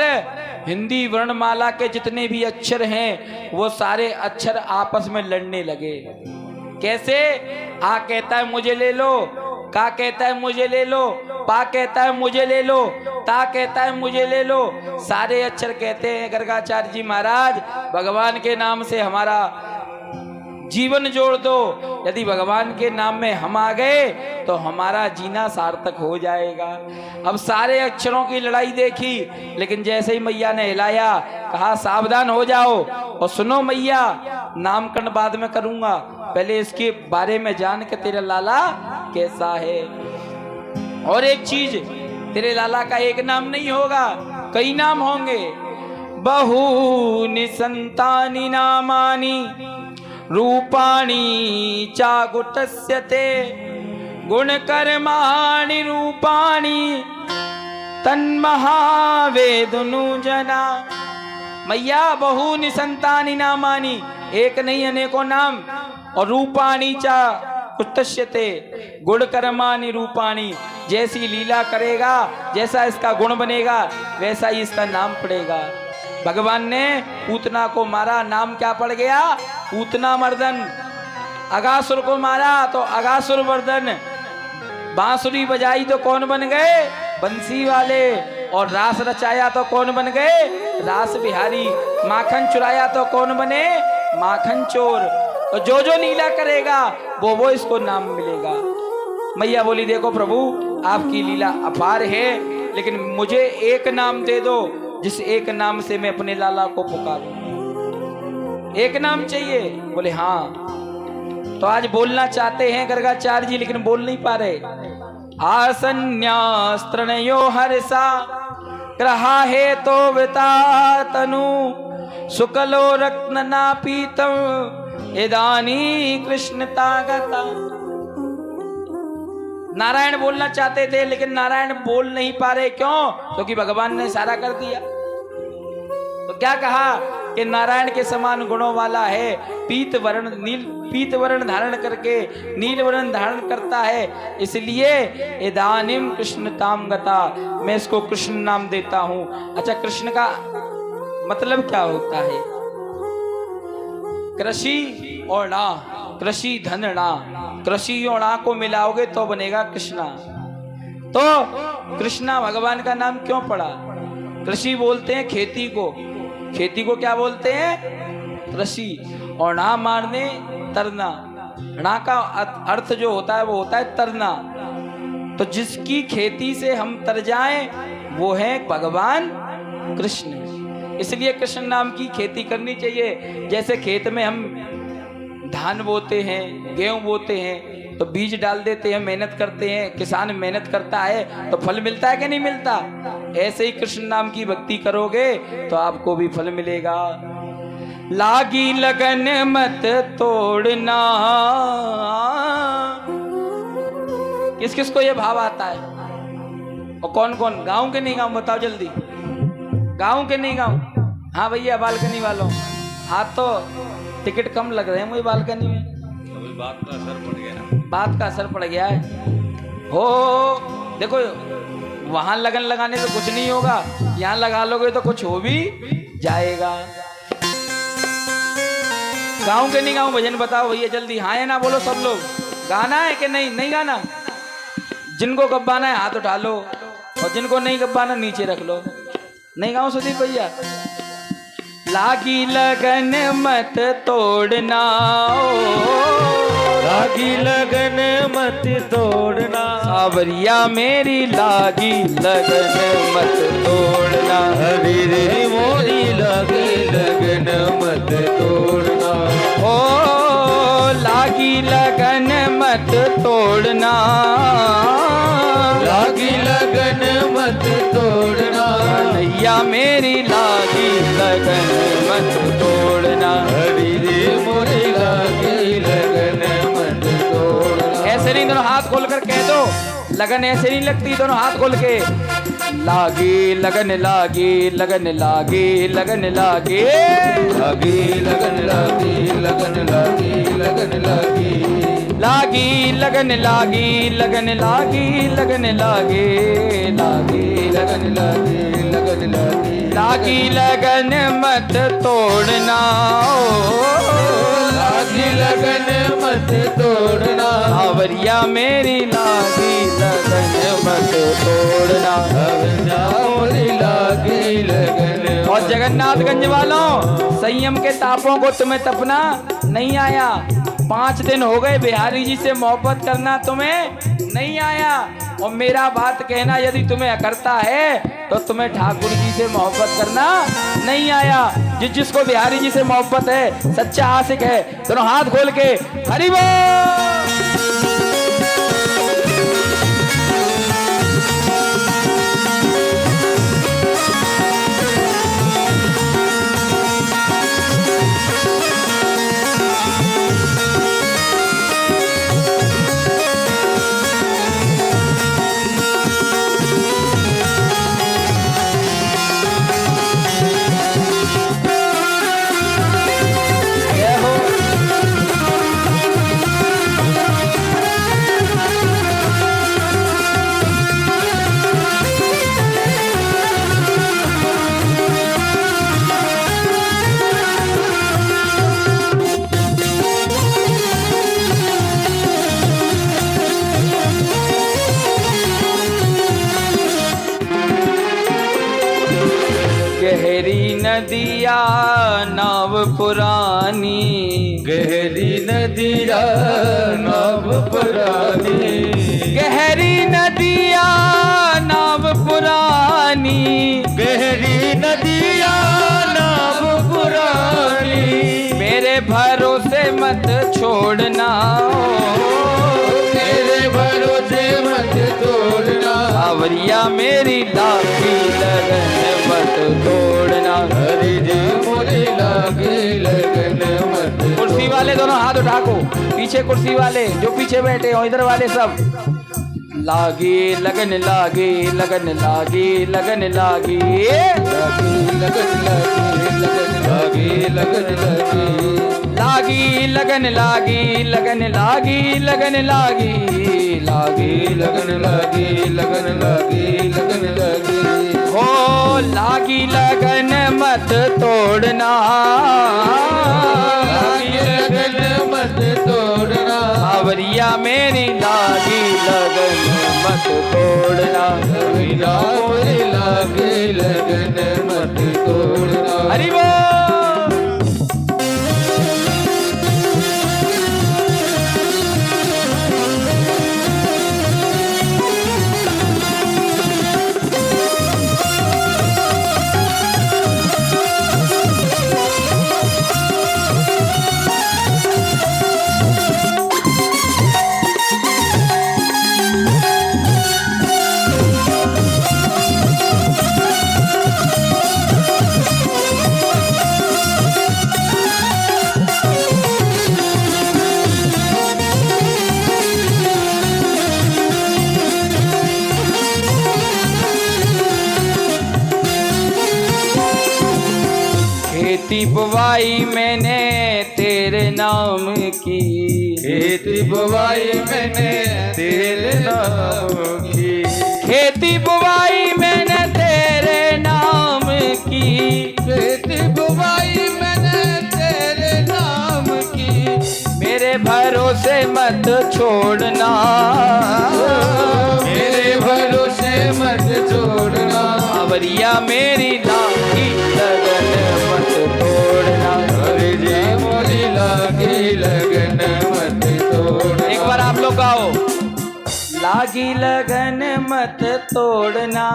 हिंदी वर्णमाला के जितने भी अक्षर हैं वो सारे अक्षर आपस में लड़ने लगे। कैसे? आ कहता है मुझे ले लो, का कहता है मुझे ले लो, पा कहता है मुझे ले लो, ता कहता है मुझे ले लो। सारे अक्षर कहते हैं गर्गाचार्य जी महाराज भगवान के नाम से हमारा जीवन जोड़ दो। यदि भगवान के नाम में हम आ गए तो हमारा जीना सार्थक हो जाएगा। अब सारे अक्षरों की लड़ाई देखी, लेकिन जैसे ही मैया ने हिलाया, कहा सावधान हो जाओ और सुनो मैया, नामकरण बाद में करूंगा, पहले इसके बारे में जान के तेरा लाला कैसा है। और एक चीज, तेरे लाला का एक नाम नहीं होगा, कई नाम होंगे। बहूनि संतानि नामानि रूपाणि चागुटस्यते गुणकर्माणि रूपाणि तन्महावेदनुजना। मैया बहूनि संतानि नामानि, एक नहीं अनेकों नाम, और रूपाणि चा गुटस्यते गुणकर्माणि रूपाणि, जैसी लीला करेगा, जैसा इसका गुण बनेगा, वैसा ही इसका नाम पड़ेगा। भगवान ने पूतना को मारा, नाम क्या पड़ गया? पूतना मर्दन। अगासुर को मारा तो अगासुर मर्दन। बांसुरी बजाई तो कौन बन गए? बंसी वाले। और रास रचाया तो कौन बन गए? रास बिहारी। माखन चुराया तो कौन बने? माखन चोर। और जो जो लीला करेगा वो इसको नाम मिलेगा। मैया बोली देखो प्रभु, आपकी लीला अपार है, लेकिन मुझे एक नाम दे दो, जिस एक नाम से मैं अपने लाला को पुकारूं। एक नाम चाहिए? बोले हाँ। तो आज बोलना चाहते हैं गर्गाचार्य जी, लेकिन बोल नहीं पा रहे। आसन्यास्त्रणयो हर्षा ग्रहा हे तो वृता तनु सुकलो रत्न नापीतम इदानी कृष्ण तागता। नारायण बोलना चाहते थे, लेकिन नारायण बोल नहीं पा रहे। क्यों? क्योंकि भगवान ने इशारा कर दिया। तो क्या कहा कि नारायण के समान गुणों वाला है, पीत वर्ण धारण करके नील वर्ण धारण करता है, इसलिए इदानीम कृष्ण ताम गता, मैं इसको कृष्ण नाम देता हूं। अच्छा, कृष्ण का मतलब क्या होता है? कृषि और ना, कृषि धन ना, कृषि और ना को मिलाओगे तो बनेगा कृष्णा। तो कृष्णा भगवान का नाम क्यों पड़ा? कृषि बोलते हैं खेती को, खेती को क्या बोलते हैं? कृषि। और ना मारने तरना, ना का अर्थ जो होता है वो होता है तरना। तो जिसकी खेती से हम तर जाएं वो है भगवान कृष्ण। इसलिए कृष्ण नाम की खेती करनी चाहिए। जैसे खेत में हम धान बोते हैं, गेहूं बोते हैं, तो बीज डाल देते हैं, मेहनत करते हैं, किसान मेहनत करता है तो फल मिलता है कि नहीं मिलता? ऐसे ही कृष्ण नाम की भक्ति करोगे तो आपको भी फल मिलेगा। लागी लगन मत तोड़ना। किस किस को ये भाव आता है? और कौन कौन? गाँव के नहीं गाँव? बताओ जल्दी। गाँव के नहीं गाँव? हाँ भैया, बालकनी वालों हाथ तो टिकट कम लग रहे हैं मुझे बालकनी में। बात का असर पड़ गया। बात का असर पड़ गया है। हो देखो, वहां लगन लगाने से कुछ नहीं होगा, यहाँ लगा लोगे तो कुछ हो भी जाएगा। गाँव के नहीं गाँव? भजन बताओ भैया जल्दी। हाँ है ना बोलो सब लोग। गाना है कि नहीं? नहीं गाना? जिनको गब्बाना है हाथ उठा लो, और जिनको नहीं गब्बाना नीचे रख लो। नहीं गाँव सुदीप भैया? लागी लगन मत तोड़ना, लागी लगन मत तोड़ना, सावरिया मेरी लागी लगन मत तोड़ना। हरी रे मोरी लागी लगन मत तोड़ना। ओ लागी लगन मत तोड़ना, लागी लगन मत तोड़ना, भैया मेरी लागी लगन मत तोड़ना। हरी रे मोरी लागी लगन मत तोड़ना। ऐसे नहीं, दोनों हाथ खोल कर कह दो। लगन ऐसे नहीं लगती, दोनों हाथ खोल के। लागी लगन लागी लगन लागी लगन लागी, लागी लगन लागी लगन लागी लगन लागी, लागी लगन लागी लगन लागी लगन लागी, लागी लगन लागी लगन लागी, लागी लगन मत तोड़ना। लागी लगन लगन मत तोड़ना, सावरिया मेरी लागी लगन मत तोड़ना, सावरिया मोरी लागी लगन। और जगन्नाथगंज वालों, संयम के तापों को तुम्हें तपना नहीं आया। 5 दिन हो गए बिहारी जी से मोहब्बत करना तुम्हें नहीं आया, और मेरा बात कहना यदि तुम्हें करता है तो तुम्हें ठाकुर जी से मोहब्बत करना नहीं आया। जिसको बिहारी जी से मोहब्बत है, सच्चा आशिक है, दोनों हाथ खोल के हरि बोल। गहरी नदिया नाव पुरानी, गहरी नदिया नाव पुरानी, गहरी नदिया नाव पुरानी, गहरी नदिया नाव पुरानी, मेरे भरोसे मत छोड़ना, मेरे भरोसे मत तोड़ना, सावरिया मेरी लागी लगन मत तोड़ना, हरि जी मोरी लागी लगन मत। कुर्सी वाले दोनों हाथ उठा को, पीछे कुर्सी वाले जो पीछे बैठे हो, इधर वाले सब, लागी लगन लागी लगन लागी लगन लागी, लागी लगन लागी लगन लागी लगन लागी लागी, लगन लागी लगन लागी लागी लगन लागी लगन लागी लगन लागी, हो लागी लगन मत तोड़ना, लागी लगन मत तोड़ना, सावरिया मेरी लागी लगन मत तोड़ना, सावरिया मोरी लागी लगन मत तोड़ना। हरि बोल। खेती बुवाई मैंने तेरे नाम की, खेती बुवाई मैंने तेरे नाम की, खेती बुवाई मैंने तेरे नाम की, खेती बुवाई मैंने तेरे नाम की, मेरे भरोसे मत छोड़ना, मेरे भरोसे मत छोड़ना, सावरिया मेरी लागी लगन मत तोड़ना, हरि जी मोरी लागी लगन मत तोड़ना। एक बार आप लोग गाओ, लागी लगन मत तोड़ना।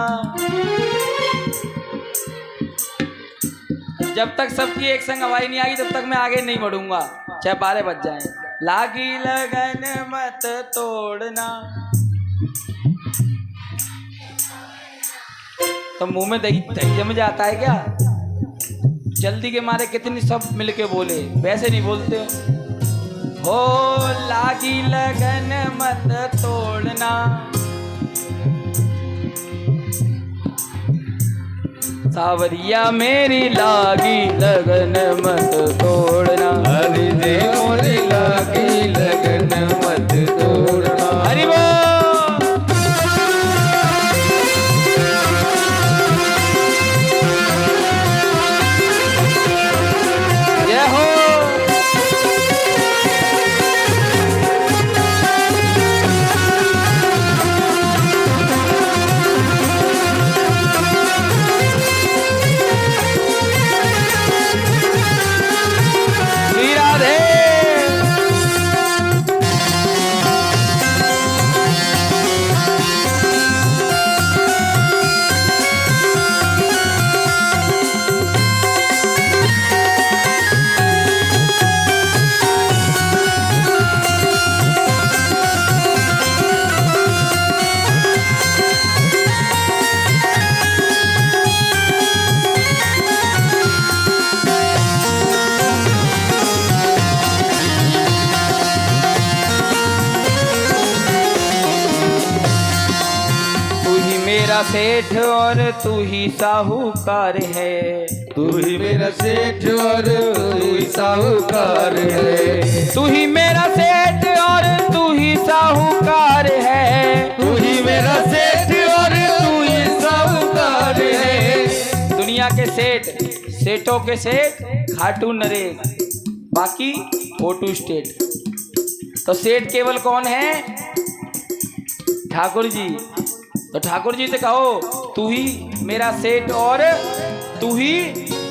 जब तक सबकी एक संग आवाज नहीं आएगी तब तक मैं आगे नहीं बढ़ूंगा, चाहे 12 बज जाए। लागी लगन मत तोड़ना। तो मुंह में दही दही जम जाता है क्या? जल्दी के मारे कितनी सब मिलके बोले, वैसे नहीं बोलते हो। लागी लगन मत तोड़ना, सावरिया मेरी लागी लगन मत तोड़ना। हरि जी मोरी लागी लगन मत तोड़ना। हरि बोल। जय हो। सेठ और तू ही साहूकार है। तू ही मेरा सेठ और तू ही साहूकार है। तू ही मेरा सेठ और तू ही साहूकार है। तू ही मेरा सेठ और तू ही साहूकार है। दुनिया के सेठ, सेठों के सेठ खाटू नरेश, बाकी फोटो स्टेट। तो सेठ केवल कौन है? ठाकुर जी। तो ठाकुर जी से कहो तू ही मेरा सेठ और तू ही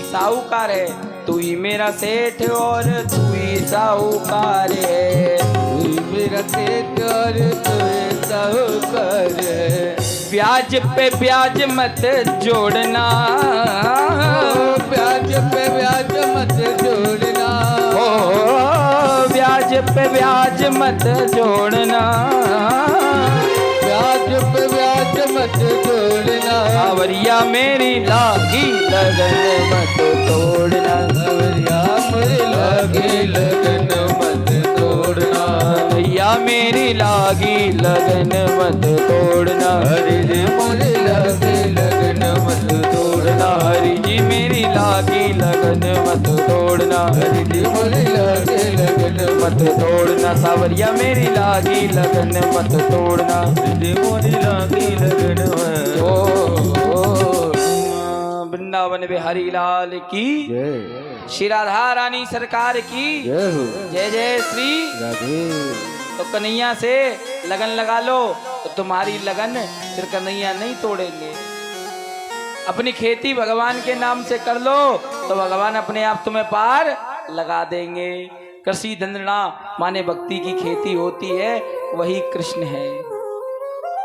साहूकार है। तू ही मेरा सेठ और तू ही साहूकार है। तू ही मेरा सेठ और तू ही साहूकार है। ब्याज पे ब्याज मत जोड़ना, ब्याज पे ब्याज मत जोड़ना, ब्याज पे ब्याज मत जोड़ना, ब्याज पे ब्याज मत जोड़ना। सावरिया मेरी लागी लगन मत तोड़ना, सावरिया मेरी लागी लगन मत तोड़ना, भैया मेरी लागी लगन मत तोड़ना। हरि जी मेरी लागी लगन मत तोड़ना, हरि जी मेरी लागी लगन मत तोड़ना, हरि जी मेरी लागी लगन मत तोड़ना। सावरिया मेरी लागी लगन मत तोड़ना, जी मेरी लागी लगन मत। वृंदावन बिहारी लाल की जय। श्री राधा रानी सरकार की जय हो। जय जय श्री राधे। तो कन्हैया से लगन लगा लो तो तुम्हारी लगन फिर कन्हैया नहीं तोड़ेंगे। अपनी खेती भगवान के नाम से कर लो तो भगवान अपने आप तुम्हें पार लगा देंगे। कृषि धंधना माने भक्ति की खेती होती है, वही कृष्ण है।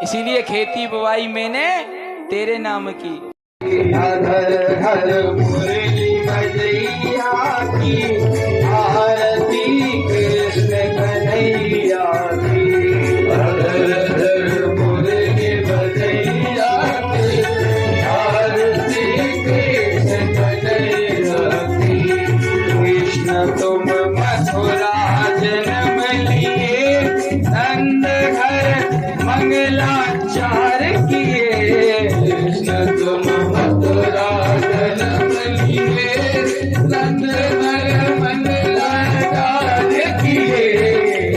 इसीलिए खेती बुवाई मैंने तेरे नाम की। हर हर मुरली बजैया की आरती कृष्ण कन्हैया की। हर हर मुरली बजैया की आरती कृष्ण कन्हैया की। कृष्ण तुम मथुरा जन्म लिए, नंद घर मंगलाचार किए। कृष्ण तुम मथुरा जन्म लिए, नंद घर मंगलाचार किए।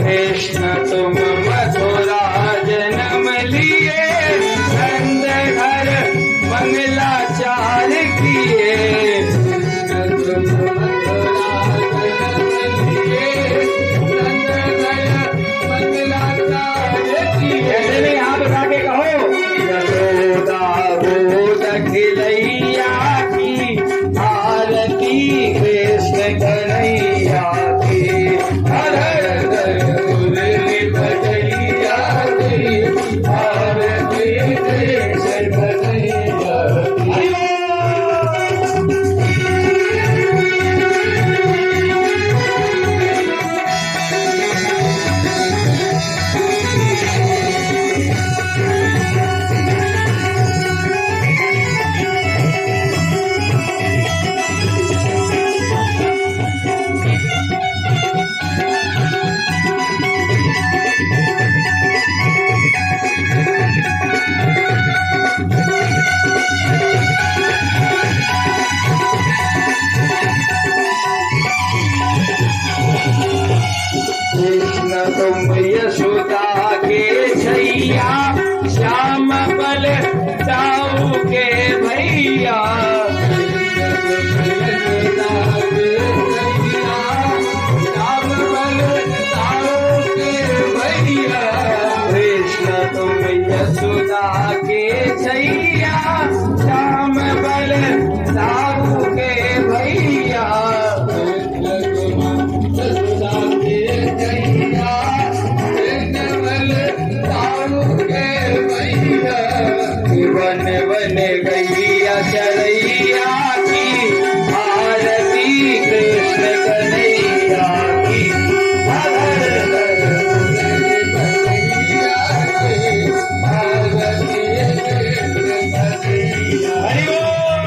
कृष्ण तुम मथुरा जन्म लिए, नंद घर मंगलाचार किए। कृष्ण तुम मथुरा जन्म लिए, नंद घर मंगलाचार किए। ऐसे में हाथ उठा के कहो यशोदा गोद खिलैया की आरती कृष्ण कन्हैया की। हर हर मुरली बजैया की आरती कृष्ण कन्हैया की। कृष्ण तुम यशोदा के छैया, श्याम बल दाऊ के भैया। श्याम बल दाऊ के भैया। कृष्ण तुम यशोदा के छैया, श्याम बल दाऊ के भैया। वन वन गैया चरैया की आरती कृष्ण कन्हैया की। हर हर मुरली बजैया की आरती कृष्ण कन्हैया। हरि बोल।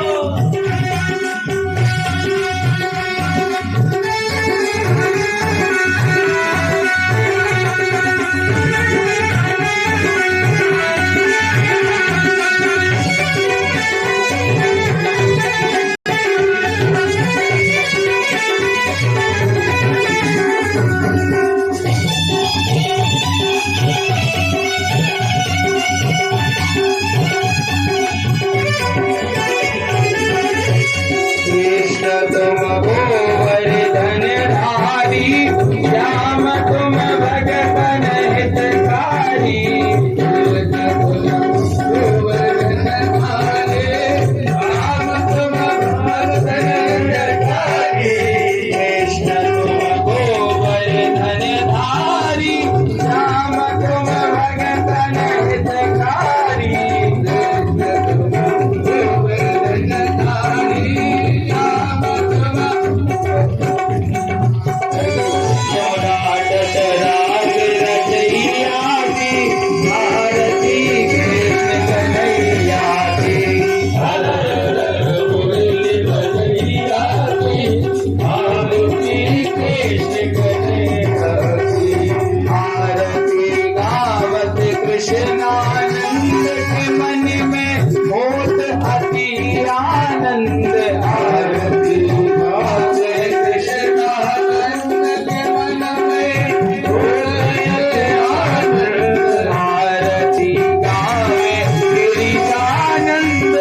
आनंद आरती गावे कृष्ण आनंद के मन में होत आनंद आरती गावे गिरिजानंद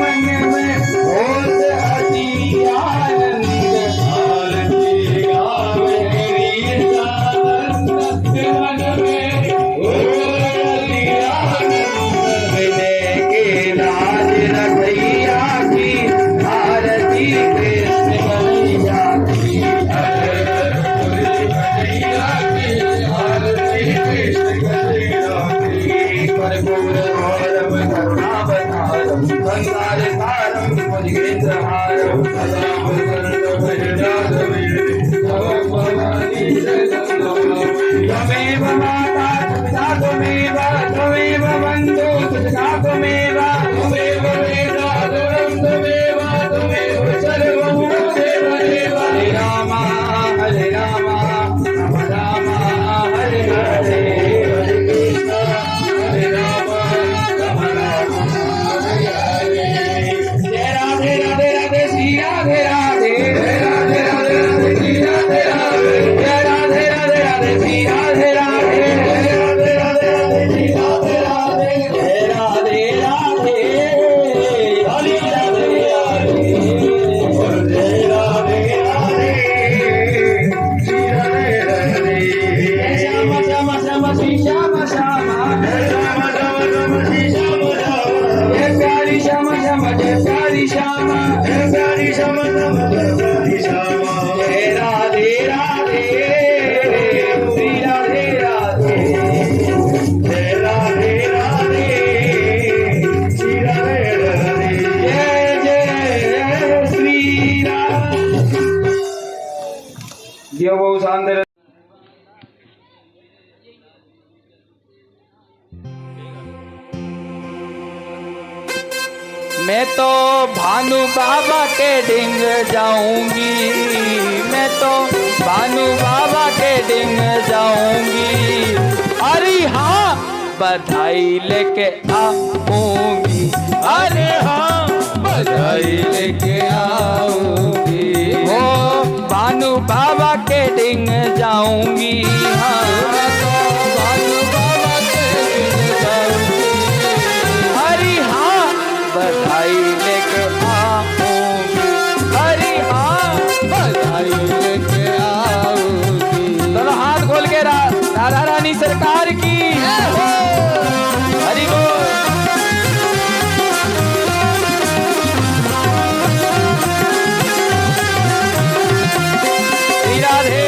मन में होत अति आनंद आरती गावे गिरिजानंद के मन में त्वमेव माता पिता त्वमेव त्वमेव बन्धु सखा त्वमेव त्वमेव वेदा गुरुं त्वमेव त्वमेव सर्वं देव देव हरे राम राम राम हरे हरे हरे कृष्ण हरे राम राम हरे हरे जय राधे राधे राधे श्री राधे राधे जय राधे राधे राधे श्री राधे राधे जय राधे राधे राधे श्री राधे राधे जय राधे राधे राधे श्री राधे राधे जय राधे राधे हरि राधे राधे जय राधे राधे श्री राधे राधे जय श्याम श्याम श्याम श्री श्याम श्याम जय श्याम श्याम श्याम श्री श्याम श्याम जय प्यारी श्याम श्याम जय प्यारी श्याम जय प्यारी श्याम श्याम जय प्यारी श्याम जय राधे राधे श्री राधे राधे जय राधे राधे श्री राधे राधे जय जय श्री राम दियो बहु शांति मैं तो भानु बाबा के डिंग जाऊंगी मैं तो भानु बाबा के डिंग जाऊंगी अरे हाँ बधाई लेके आऊंगी अरे हाँ बधाई लेके आऊंगी ओ भानु बाबा के डिंग जाऊंगी हाँ तो भानु बाबा के डिंग जाऊंगी अरे हाँ बधाई लेके आऊंगी अरे हाँ बधाई लेके आऊंगी दोनों हाथ खोल के राधा रानी सरकार की हरि बोल श्री राधे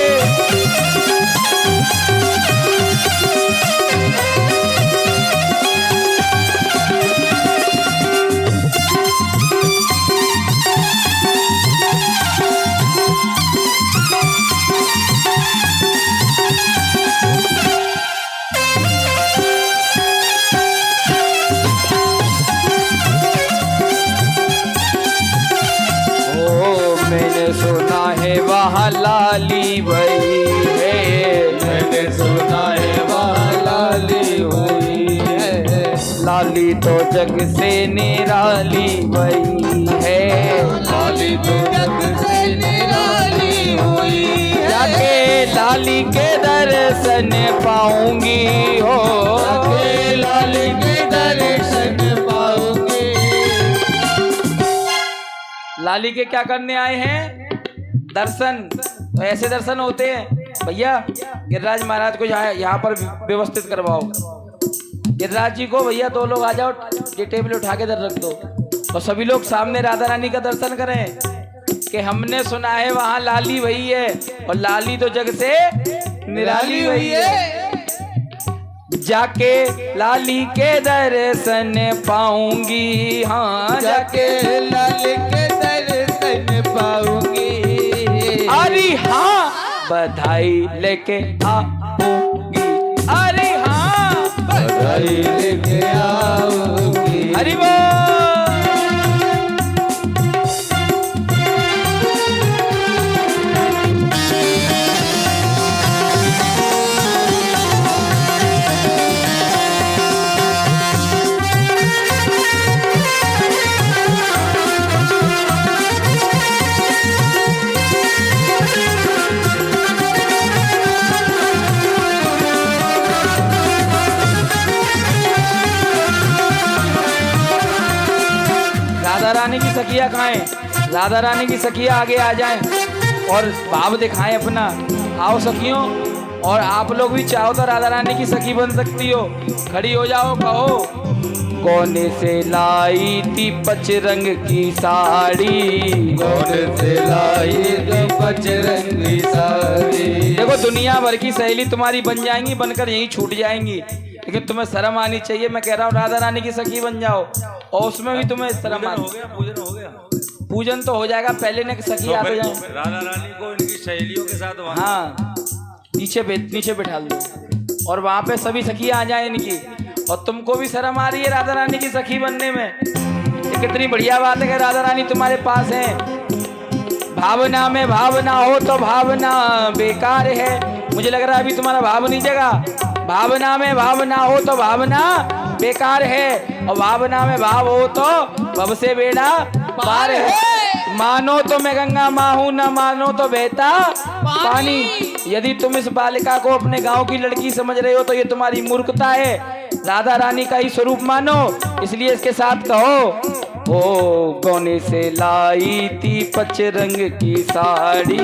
मैंने सुना है वहाँ लाली वही है मैंने सुना है वहाँ लाली वही है लाली तो जग से निराली वही है लाली तो जग से निराली हुई जाके लाली के दर्शन पाऊंगी हो जाके लाली के दर्शन पाऊंगी लाली के क्या करने आए हैं दर्शन तो ऐसे दर्शन होते हैं भैया गिरिराज महाराज को यहाँ पर व्यवस्थित करवाओ गिरिराज जी को भैया दो लोग आ जाओ ये टेबल उठा के इधर रख दो और सभी लोग सामने राधा रानी का दर्शन करें कि हमने सुना है वहाँ लाली वही है और लाली तो जग से निराली वही है जाके लाली के दर्शन पाऊंगी हाँ जाके लाली के दर्शन पाऊंगी अरे हाँ बधाई लेके आऊंगी अरे हाँ बधाई लेके आऊंगी हरि बोल सखिया खाएं, राधा रानी की सखिया आगे आ जाएं और भाव दिखाएं अपना। आओ सखियों, और आप लोग भी चाहो तो राधा रानी की सखी बन सकती हो। खड़ी हो जाओ, कहो कौन से लाई थी पचरंग की साड़ी, कौन से लाई थी पचरंग की साड़ी। देखो दुनिया भर की सहेली तुम्हारी बन जाएंगी, बनकर यहीं छूट जाएंगी, लेकिन तुम्हें शर्म आनी चाहिए। मैं कह रहा हूँ राधा रानी की सखी बन जाओ, और उसमें भी तुम्हें शर्म आनी। पूजन हो गया। पूजन तो हो जाएगा, पहले ने सखी आ जाए। राधा रानी को इनकी सहेलियों के साथ वहाँ हाँ, नीचे बिठा दो और वहां पे सभी सखी आ जाए इनकी। और तुमको भी शर्म आ रही है राधा रानी की सखी बनने में। ये कितनी बढ़िया बात है कि राधा रानी तुम्हारे पास है। भावना में भावना हो तो भावना बेकार है। मुझे लग रहा है अभी तुम्हारा भाव नहीं जगा। भावना में भावना हो तो भावना बेकार है, और भावना में भाव हो तो भव से बेड़ा पार है। मानो तो मैं गंगा माँ हूँ, न मानो तो बहता पानी। यदि तुम इस बालिका को अपने गांव की लड़की समझ रहे हो तो ये तुम्हारी मूर्खता है। राधा रानी का ही स्वरूप मानो, इसलिए इसके साथ कहो ओ कौन से लाई थी पचरंग की साड़ी,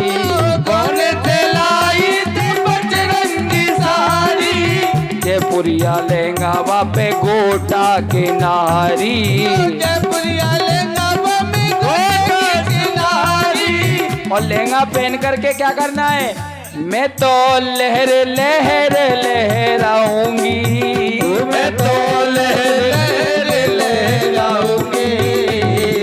कौन से लाई थी पचरंग की साड़ी। जयपुरिया लहंगा वापे गोटा के नारी, जयपुरिया लहंगा वापे गोटा के नारी। और लहंगा पहन करके क्या करना है, मैं तो लहर लहर लहराऊंगी, मैं तो लहर लहराऊंगी।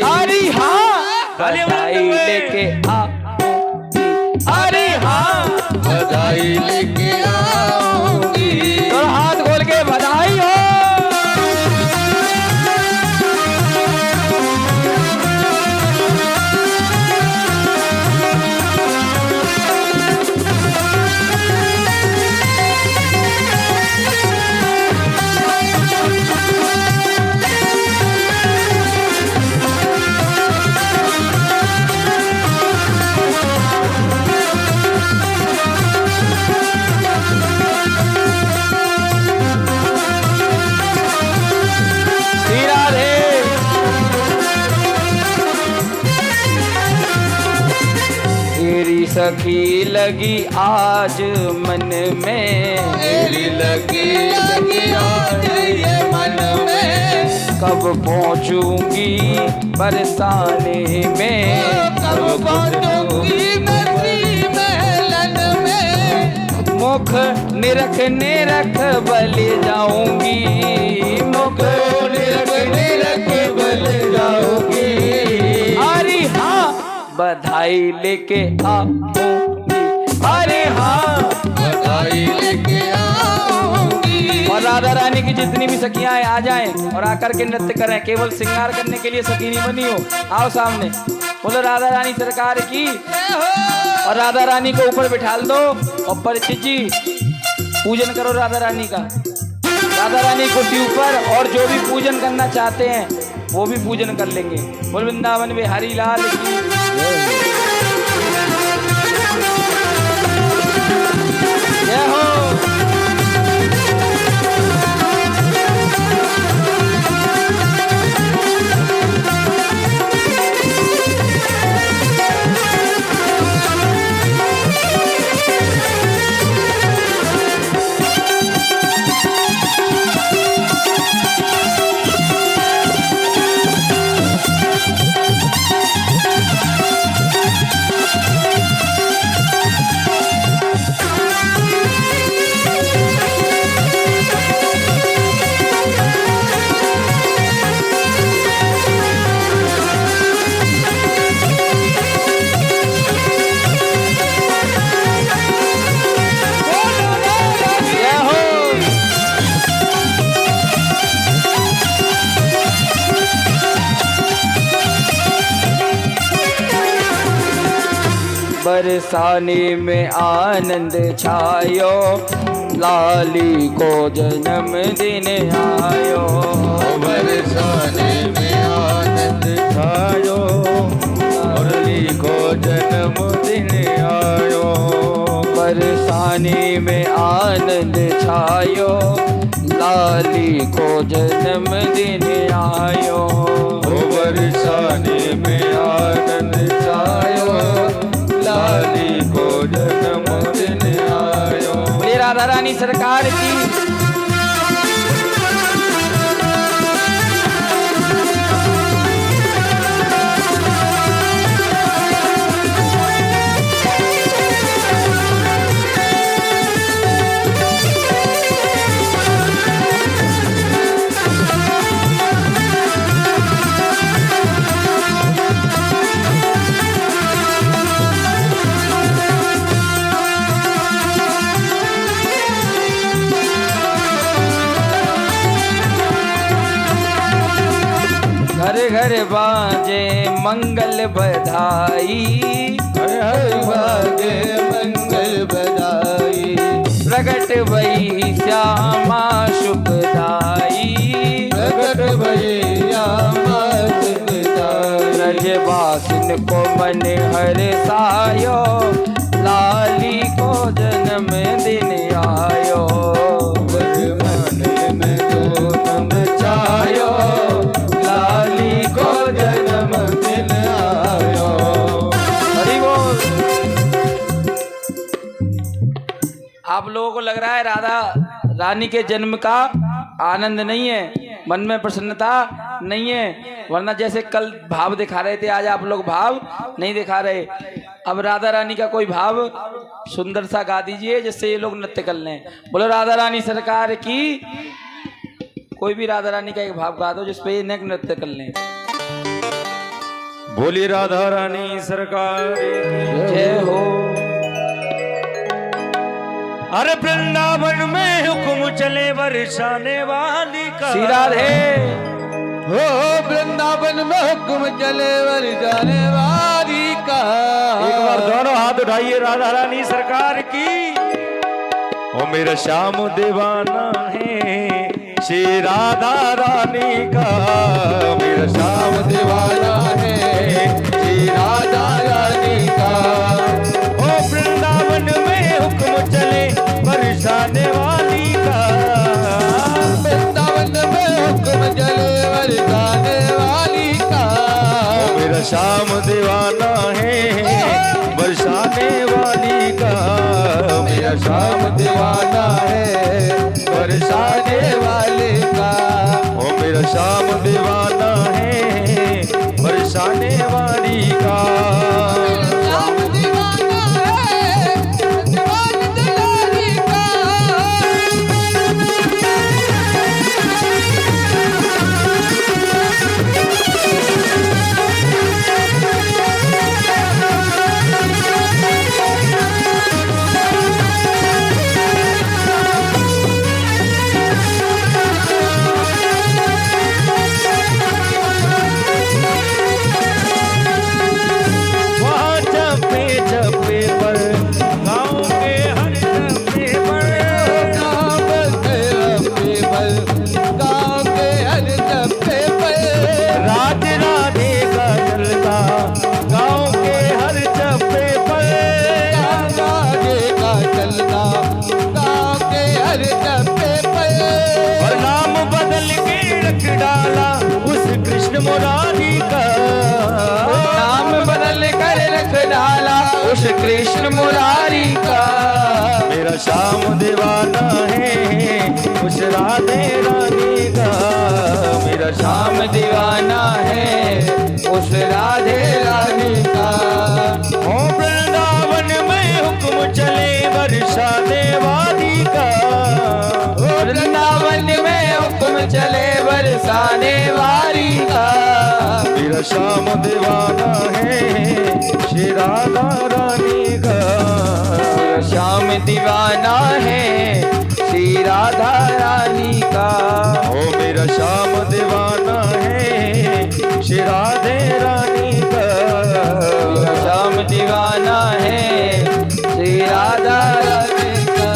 अरे हाँ बधाई लेके आऊंगी, अरे हाँ बधाई लेके आऊंगी। तो हाथ खोल के बधाई हो। सखी लगी आज मन में, मेरी लगी आज ये मन में। कब पहुंचूंगी बरसाने में, कब पहुंचूंगी मेरी महलन में। मुख निरख निरख बल जाऊंगी, मुख निरख निरख बल जाऊंगी। अरे हाँ बधाई लेके आऊंगी, अरे हाँ बधाई लेके आऊंगी। और राधा रानी की जितनी भी सखियां हैं आ जाएं और आकर के नृत्य करें। केवल श्रृंगार करने के लिए सखी नहीं बनी हो, आओ सामने, बोलो राधा रानी सरकार की। और राधा रानी को ऊपर बिठा दो और परिचित जी पूजन करो राधा रानी का। राधा रानी कुर्सी ऊपर, और जो भी पूजन करना चाहते हैं वो भी पूजन कर लेंगे। बोल वृंदावन बिहारी लाल की जय हो। बरसाने में आनंद छायो, लाली को जन्मदिन आयो। बरसाने में आनंद छायो, लाली को जन्मदिन आयो। बरसाने में आनंद छायो, लाली को जन्मदिन आयो। बरसाने में रानी सरकार की। घर घर बाजे मंगल बधाई, हर हर भागे मंगल बधाई। प्रगट भई श्यामा सुखदाई, प्रगट भैया सुखदाई। ब्रजवासिन को मन हर्षायो, लाली को जन्म दिन आयो। मन में दोनम छायो, लाली को जन्म दिन आयो। हरि बोल। आप लोगों को लग रहा है राधा रानी के जन्म का आनंद नहीं है, मन में प्रसन्नता नहीं है, वरना जैसे कल भाव दिखा रहे थे आज आप लोग भाव नहीं दिखा रहे। अब राधा रानी का कोई भाव सुंदर सा गा दीजिए जिससे ये लोग नृत्य कर लें। बोलो राधा रानी सरकार की। कोई भी राधा रानी का एक भाव गा दो जिसपे ये नृत्य कर लें। बोली राधा रानी सरकार की जय हो। अरे वृंदावन में हुक्म चले बरसाने वाली का। श्री राधे। हो वृंदावन में हुक्म चले वर जाने वाली का। एक बार दोनों हाथ उठाइए राधा रानी सरकार की। ओ मेरा श्याम दीवाना है श्री राधा रानी का। मेरा श्याम दीवाना है श्री राधा रानी का। ओ वृंदावन में हुक्म चले बरसाने वाली का। वृंदावन में हुक्म चले वर जाने वाली का। ओ मेरा श्याम दीवाना है बरसाने वाली का। मेरा श्याम दीवाना है बरसाने वाले का। ओ मेरा श्याम दीवाना है बरसाने वाली का। श्याम दीवाना है दीवान दुलारी का। वहाँ चप्पे चप्पे पर गाँव के हर चप्पे पर। गाँव के हर चप्पे पर। राज राधे का चलता गाँव के हर चप्पे पर। राधे का चलता गाँव के हर चप्पे पर। और नाम बदल के रख डाला उस कृष्ण मुरारी का। नाम बदल कर रख डाला उस कृष्ण मुरारी का। मेरा श्याम दीवाना है उस राधे रानी का। मेरा श्याम श्याम दीवाना है उस राधे रानी का। ओ वृंदावन में हुक्म चले बरसाने वाली का। वृंदावन में हुक्म चले बरसाने वाली का। मेरा श्याम दीवाना है श्री राधा रानी का। श्याम दीवाना है श्री राधा रानी का। ओ मेरा श्याम दीवाना है श्री राधे रानी का। श्याम दीवाना है श्री राधा रानी का।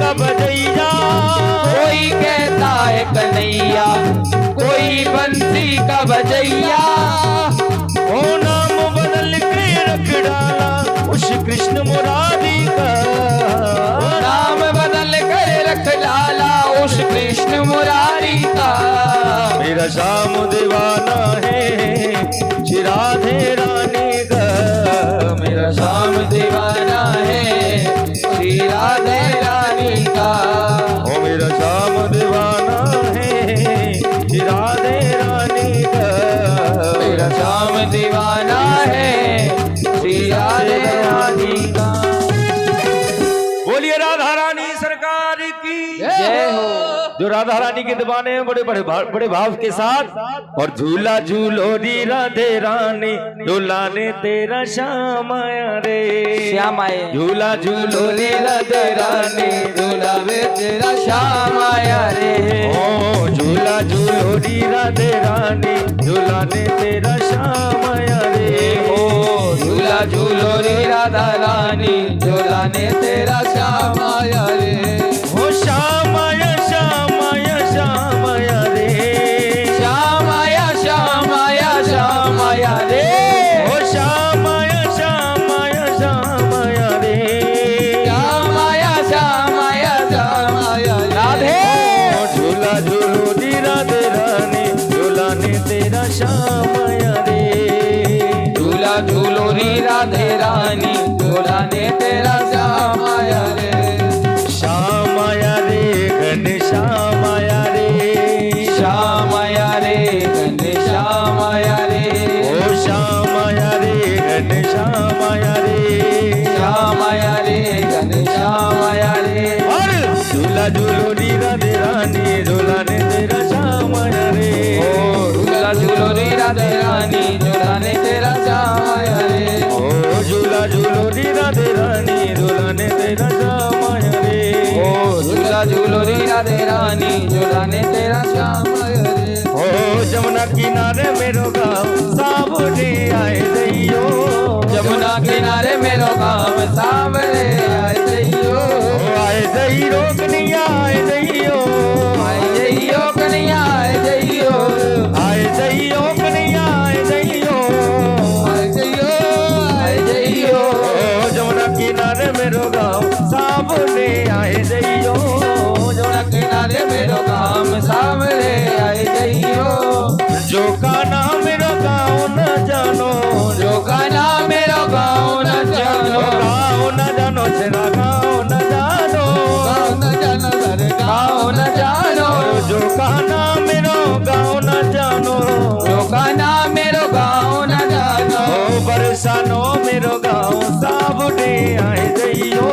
का बजैया, कोई कहता है कन्हैया, कोई बंसी का बजैया। ओ नाम बदल के रख डाला उस कृष्ण मुरारी का, नाम बदल कर रख डाला उस कृष्ण मुरारी का। मेरा श्याम दीवाना है श्री राधे रानी का, मेरा श्याम दीवाना है श्री राधे रानी का। ओ मेरा श्याम दीवाना है श्री राधे रानी का, मेरा श्याम दीवाना है श्री राधे रानी का। बोलिए राधा रानी सरकार की जय हो। जो राधा रानी के दीवाने हैं बड़े भाव के साथ। और झूला झूलो री राधे रानी, झूलाने तेरा श्याम आया रे, श्याम आए। झूला झूलो री राधे रानी, झूला में तेरा श्याम आया रे। ओ झूला झूलो री राधे रानी, झूलाने तेरा श्याम आया रे। ओ झूला झूलो रे राधा रानी, झूलाने तेरा श्याम आया रे। ओ श्याम आया श्याम आया श्याम आया रे, श्याम आया श्याम आया श्याम आया रे। ओ श्याम आया श्याम आया श्याम आया रे, श्याम आया श्याम आया श्याम आया रे। राधे ओ झूला झूलो दी राधे रानी, झूलाने तेरा श्याम आया रे। झूला झूलो री राधे रानी, झूलाने तेरा श्याम आया रे। श्याम आया रे घन श्याम आया रे, श्याम आया रे घन श्याम आया रे। ओ श्याम आया रे घन श्याम आया रे, श्याम आया रे घन श्याम आया रे। और झूला झूलो दी राधे रानी, झूलाने तेरा श्याम आया रे। ओ झूला झूलो री राधे रानी, झूलाने तेरा श्याम आया रे। ओ झूला झूलो दी राधे रानी, झूलाने तेरा श्याम आया रे। ओ झूला झूलो री राधे रानी, झूलाने तेरा श्याम आया रे। ओ जमुना किनारे मेरो गाँव सावरे आए दैयो, जमुना किनारे मेरो गाँव सावरे आए जइयो। आए दई रोकनिया आए दैयो, आए जइयो कन्हैया आए जइयो। आए दैयो कनिया आए दैयो, आए जइयो आए जइयो। ओ जमुना किनारे मेरो गाँव सावरे आए दैयो, जमुना किनारे मेरो गाँव सावरे आए जइयो। जो का नाम मेरो गाँव न जानो, जो का नाम मेरो गाँव न जानो। गाँव न जानो तेरा गाँव न जानो, गाँव न जानो रे गाँव न जानो। जो का नाम मेरो गाँव न जानो, जो का नाम मेरो गाँव न जानो। ओ बरसानो मेरो गाँव सावरे आए दैयो,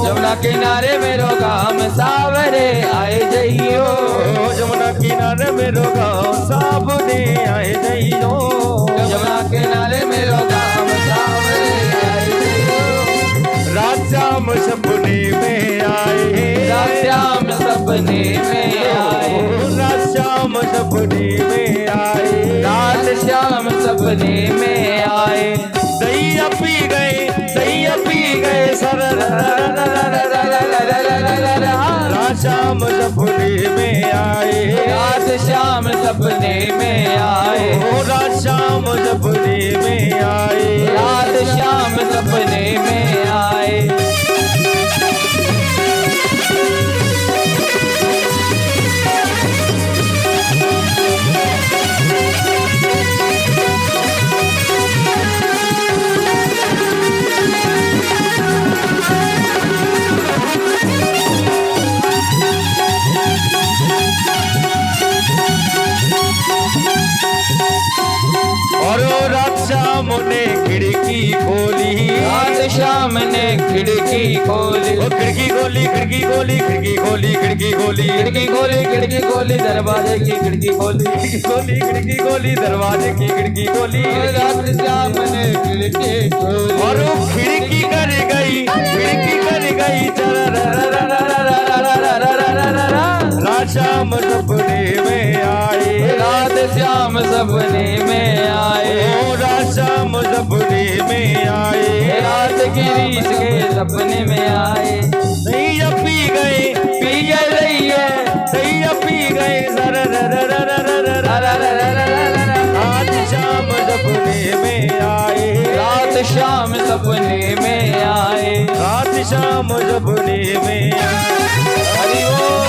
जमुना किनारे मेरो गाँव सावरे आए जइयो। ओ जमुना किनारे मेरो गाँव सावरे आए दैयो, जमुना किनारे मेरो गाँव सावरे आए जइयो। राजाम सपने में आए, राश्याम सपने में आए। राजाम सपने में आए, रात श्याम सपने में आए। दैया पी गए सर राजाम सपने में आए, रात श्याम सपने में आए। ओ राजाम सपने में आए, रात श्याम सपने में आए। और रात शाम ने खिड़की खोली, रात श्याम ने खिड़की खोली। ओ खिड़की खोली खिड़की खोली खिड़की खोली खिड़की खोली खिड़की खोली खिड़की खोली दरवाजे की खिड़की खोली। खिड़की खोली खिड़की खोली दरवाजे की खिड़की खोली, रात श्याम ने खिड़की खोली। और वो खिड़की कर गई रात शाम सपने में आए, रात श्याम सपने में आए। ओ रात शाम सपने में आए, रात गिरीश के सपने में आए। दैया पी गए श्याम जबने में हरि बोल।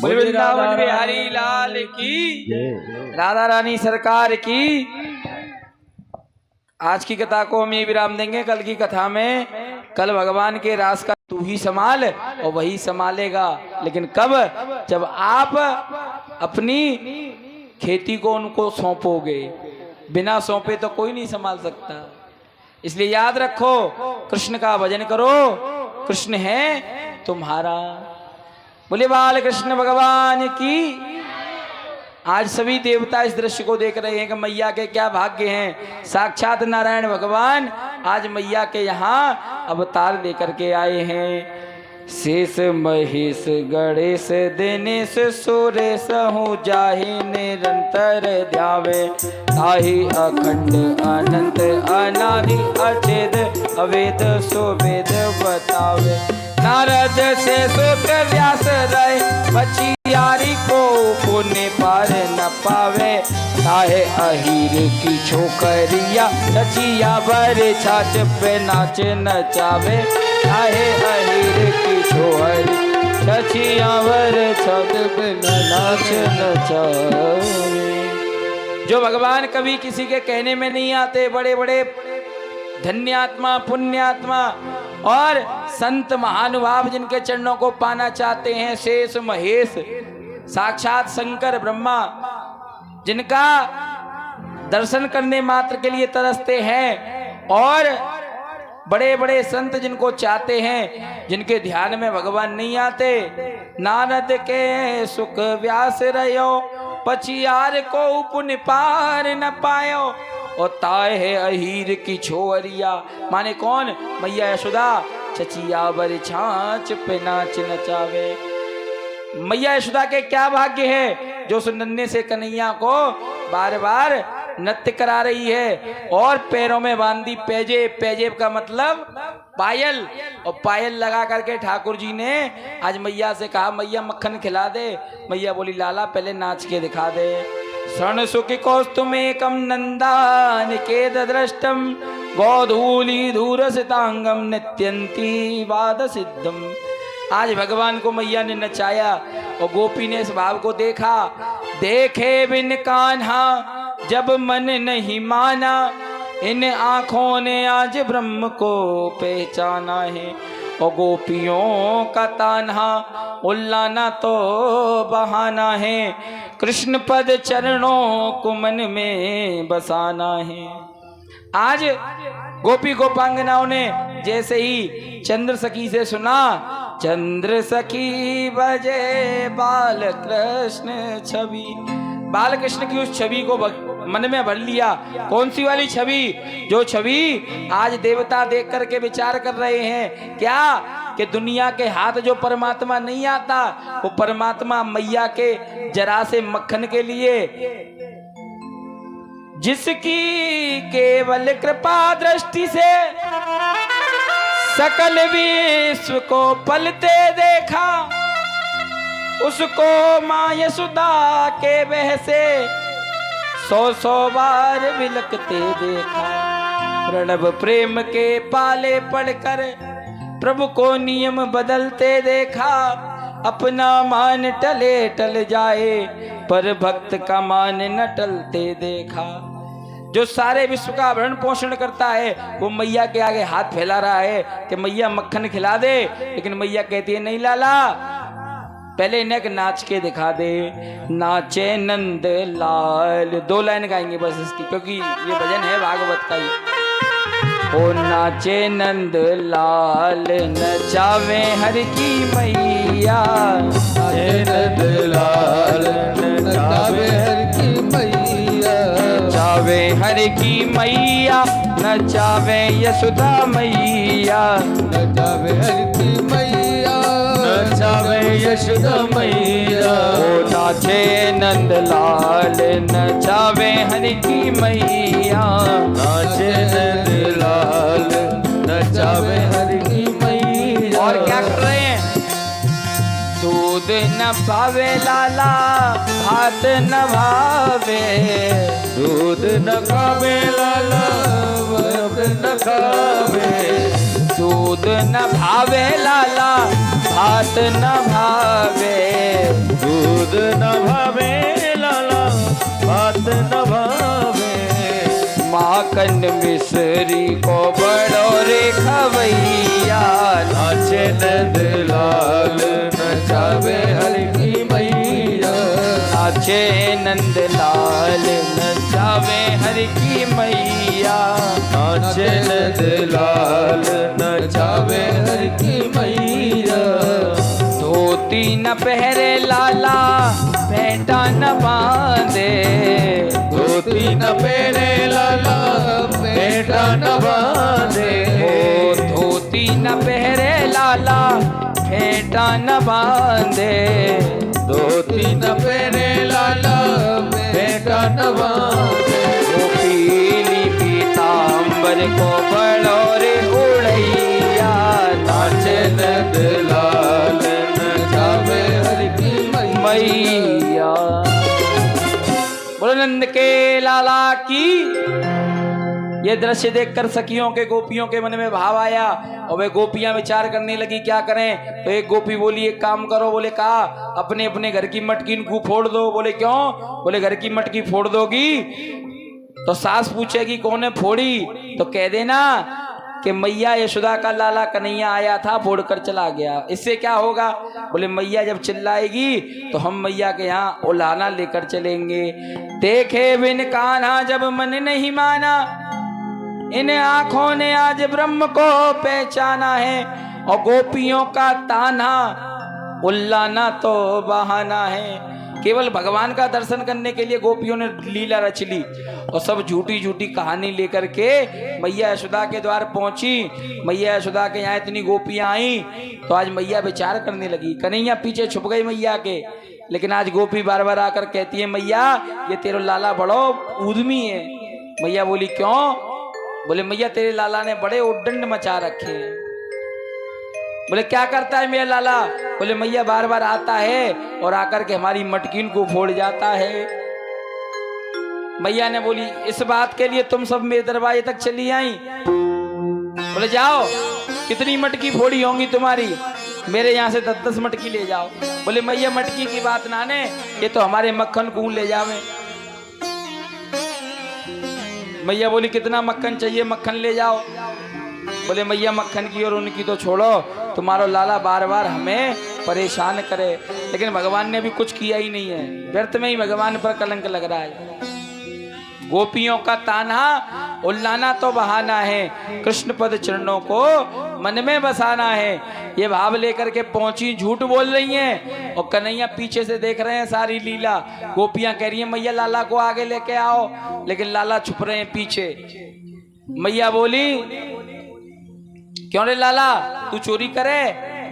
बोले वृंदावन बिहारी लाल की, राधा रानी सरकार की। आज की कथा को हम ये विराम देंगे। कल की कथा में कल भगवान के रास का तू ही संभाल और वही संभालेगा, लेकिन कब? जब आप अपनी खेती को उनको सौंपोगे। बिना सौंपे तो कोई नहीं संभाल सकता। इसलिए याद रखो, कृष्ण का भजन करो, कृष्ण है तुम्हारा। बोले बाल कृष्ण भगवान की। आज सभी देवता इस दृश्य को देख रहे हैं कि मैया के क्या भाग्य हैं। साक्षात नारायण भगवान आज मैया के यहाँ अवतार लेकर के आए हैं। शेष महेश गणेश दिनेश सुरेश हूँ जाहि निरंतर ध्यावे, ताहि अखंड अनंत अनादि अचेद अवेद सुवेद बतावे। नारद से सुत व्यास रहे, बचियारी को पुण्य पार न पावे। ताहे अहीर की छोकरिया, नचिया बर छाछ पे नाच नचावे। ताहे अहीर की छोहरी, नचिया बर छाछ पे नाच नचावे। जो भगवान कभी किसी के कहने में नहीं आते, बड़े बड़े धन्यात्मा पुण्यात्मा और संत महानुभाव जिनके चरणों को पाना चाहते हैं, शेष महेश साक्षात शंकर ब्रह्मा, जिनका दर्शन करने मात्र के लिए तरसते हैं, और बड़े बड़े संत जिनको चाहते हैं, जिनके ध्यान में भगवान नहीं आते। नारद के सुख व्यास रहो, पचियार को पुण्य पार न पायो। और ताय है अहीर की छोरिया, माने कौन? मैया यशोदा। चचिया बर छाछ पे नाच नचावे। मैया यशोदा के क्या भाग्य है जो उस नन्हे से कन्हैया को बार बार नृत्य करा रही है और पैरों में बांधी पैजेब। पैजेब का मतलब पायल, और पायल लगा करके ठाकुर जी ने आज मैया से कहा मैया मक्खन खिला दे। मैया बोली लाला पहले नाच के दिखा दे। शरण सुखी कौस्तुमेकम नंदान के दृष्टम, गोधूली धूरसितांगम नित्यंती वाद सिद्धम। आज भगवान को मैया ने नचाया और गोपी ने इस भाव को देखा। देखे बिन कान्हा जब मन नहीं माना, इन आंखों ने आज ब्रह्म को पहचाना है। और गोपियों का तान्हा उल्लाना तो बहाना है, कृष्ण पद चरणों को मन में बसाना है। आज गोपी गोपांगनाओं ने जैसे ही चंद्र सखी से सुना, चंद्र सखी बजे बाल कृष्ण छवि, बाल कृष्ण की उस छवि को मन में भर लिया। कौन सी वाली छवि? जो छवि आज देवता देख करके विचार कर रहे हैं क्या कि दुनिया के हाथ जो परमात्मा नहीं आता, वो परमात्मा मैया के जरा से मक्खन के लिए, जिसकी केवल कृपा दृष्टि से सकल विश्व को पलते देखा, उसको मां यशोदा के बह से 100 बार विलकते देखा। प्रणव प्रेम के पाले पढ़कर प्रभु को नियम बदलते देखा। अपना मान टले टल जाए पर भक्त का मान न टलते देखा। जो सारे विश्व का भरण पोषण करता है वो मैया के आगे हाथ फैला रहा है कि मैया मक्खन खिला दे, लेकिन मैया कहती है नहीं लाला, पहले इन्हें नाच के दिखा दे। नाचे नंद लाल, 2 लाइन गाएंगे बस इसकी, क्योंकि ये भजन है भागवत का ही। ओ नाचे नंद लाल नचावे हर की मैया, नाचे नंद लाल नचावे हर की मैया, नचावे हर की मैया, नचावे यशोदा मैया, नचावे हर की मैया, नचावे यशोदा मैया। ओ नाचे नंद लाल नचावे हर की मैया, नाचे नंद लाल नचावे हर की मैया। और क्या कर रहे हैं? दूध न पावे लाला भात न भावे, दूध न खावे लाला भात न खावे, दूध न भावे लाला भात न भावे, दूध न भावे लाला भात न भावे। माखन मिश्री को बड़ो रे खवैया, नाचे नंद लाल नचावे हर की मैया, नाचे नंद लाल नचावे हर की मैया, नाचे नंद लाल नचावे हर की मैया। धोती न पहरे लाला भेंटा न बांधे, धोती न पहने लाला बेटा न बांधे, ओ धोती न पहरे लाला भेंटा न बांधे, धोती न पहने लाला बेटा न बांधे। ओ पीली पीतांबर को बड़ो रे उड़ैया, नाचे नंद लाल नचावे हर की मैया। बोलो नंद के लाला की। ये दृश्य देखकर सखियों के गोपियों के मन में भाव आया और वे गोपियां विचार करने लगी क्या करें। तो एक गोपी बोली एक काम करो, बोले कहा अपने अपने घर की मटकी इनको फोड़ दो। बोले क्यों? बोले घर की मटकी फोड़ दोगी तो सास पूछेगी कौन है फोड़ी, तो कह देना कि मैया यशोदा का लाला कन्हैया आया था फोड़ कर चला गया। इससे क्या होगा? बोले मैया जब चिल्लाएगी तो हम मैया के यहाँ उलाना लेकर चलेंगे। देखे बिन कान्हा जब मन नहीं माना, इन आंखों ने आज ब्रह्म को पहचाना है। और गोपियों का ताना उल्लाना तो बहाना है। केवल भगवान का दर्शन करने के लिए गोपियों ने लीला रच ली और सब झूठी झूठी कहानी लेकर के मैया यशोदा के द्वार पहुंची। मैया यशोदा के यहाँ इतनी गोपियां आई तो आज मैया विचार करने लगी। कन्हैया पीछे छुप गई मैया के, लेकिन आज गोपी बार बार आकर कहती है मैया ये तेरा लाला बड़ो उद्यमी है। मैया बोली क्यों? बोले मैया तेरे लाला ने बड़े उद्दंड मचा रखे हैं। बोले क्या करता है मेरा लाला? बोले मैया बार बार आता है और आकर के हमारी मटकीन को फोड़ जाता है। मैया ने बोली इस बात के लिए तुम सब मेरे दरवाजे तक चली आई? बोले जाओ, कितनी मटकी फोड़ी होंगी तुम्हारी, मेरे यहाँ से 10-10 मटकी ले जाओ। बोले मैया मटकी की बात ना ने, ये तो हमारे मक्खन को ले जावे। मैया बोली कितना मक्खन चाहिए? मक्खन ले जाओ। बोले मैया मक्खन की और उनकी तो छोड़ो, तुम्हारा लाला बार बार हमें परेशान करे। लेकिन भगवान ने अभी कुछ किया ही नहीं है, व्यर्थ में ही भगवान पर कलंक लग रहा है। गोपियों का ताना उल्लाना तो बहाना है, कृष्ण पद चरणों को मन में बसाना है। ये भाव लेकर के पहुंची, झूठ बोल रही हैं और कन्हैया पीछे से देख रहे हैं सारी लीला। गोपियां कह रही हैं मैया लाला को आगे लेके आओ, लेकिन लाला छुप रहे हैं पीछे। मैया बोली क्यों रे लाला तू चोरी करे?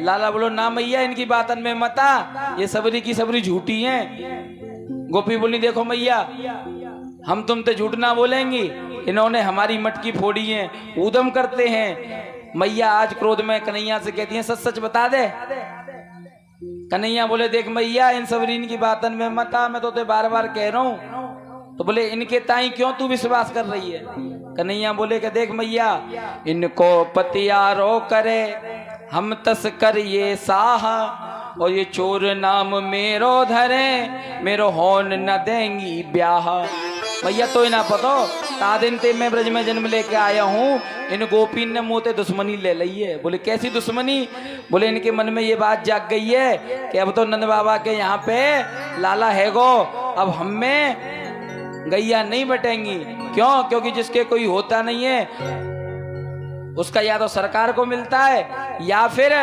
लाला बोलो ना मैया इनकी बातन में मत आ, ये सबरी की सबरी झूठी हैं। गोपी बोली देखो मैया हम तुमसे झूठ ना बोलेंगी, इन्होंने हमारी मटकी फोड़ी है, ऊधम करते हैं। मैया आज क्रोध में कन्हैया से कहती हैं सच सच बता दे। कन्हैया बोले देख मैया इन सबरीन की बातन में मत आ, मैं तो ते बार बार कह रहा हूं। तो बोले इनके ताई क्यों तू विश्वास कर रही है? कन्हैया बोले कि देख मैया इनको पतियारो करे हम तस्कर ये साहा, और ये चोर नाम मेरो धरे मेरो होन न देंगी ब्याह। मैया तो ही ना पतो तादिन ते मैं ब्रज में जन्म लेके आया हूँ, इन गोपीन ने मोते दुश्मनी ले ली है। बोले कैसी दुश्मनी? बोले इनके मन में ये बात जाग गई है कि अब तो नंद बाबा के यहाँ पे लाला है गो, अब हम में गैया नहीं बटेंगी। क्यों? क्योंकि जिसके कोई होता नहीं है उसका या तो सरकार को मिलता है या फिर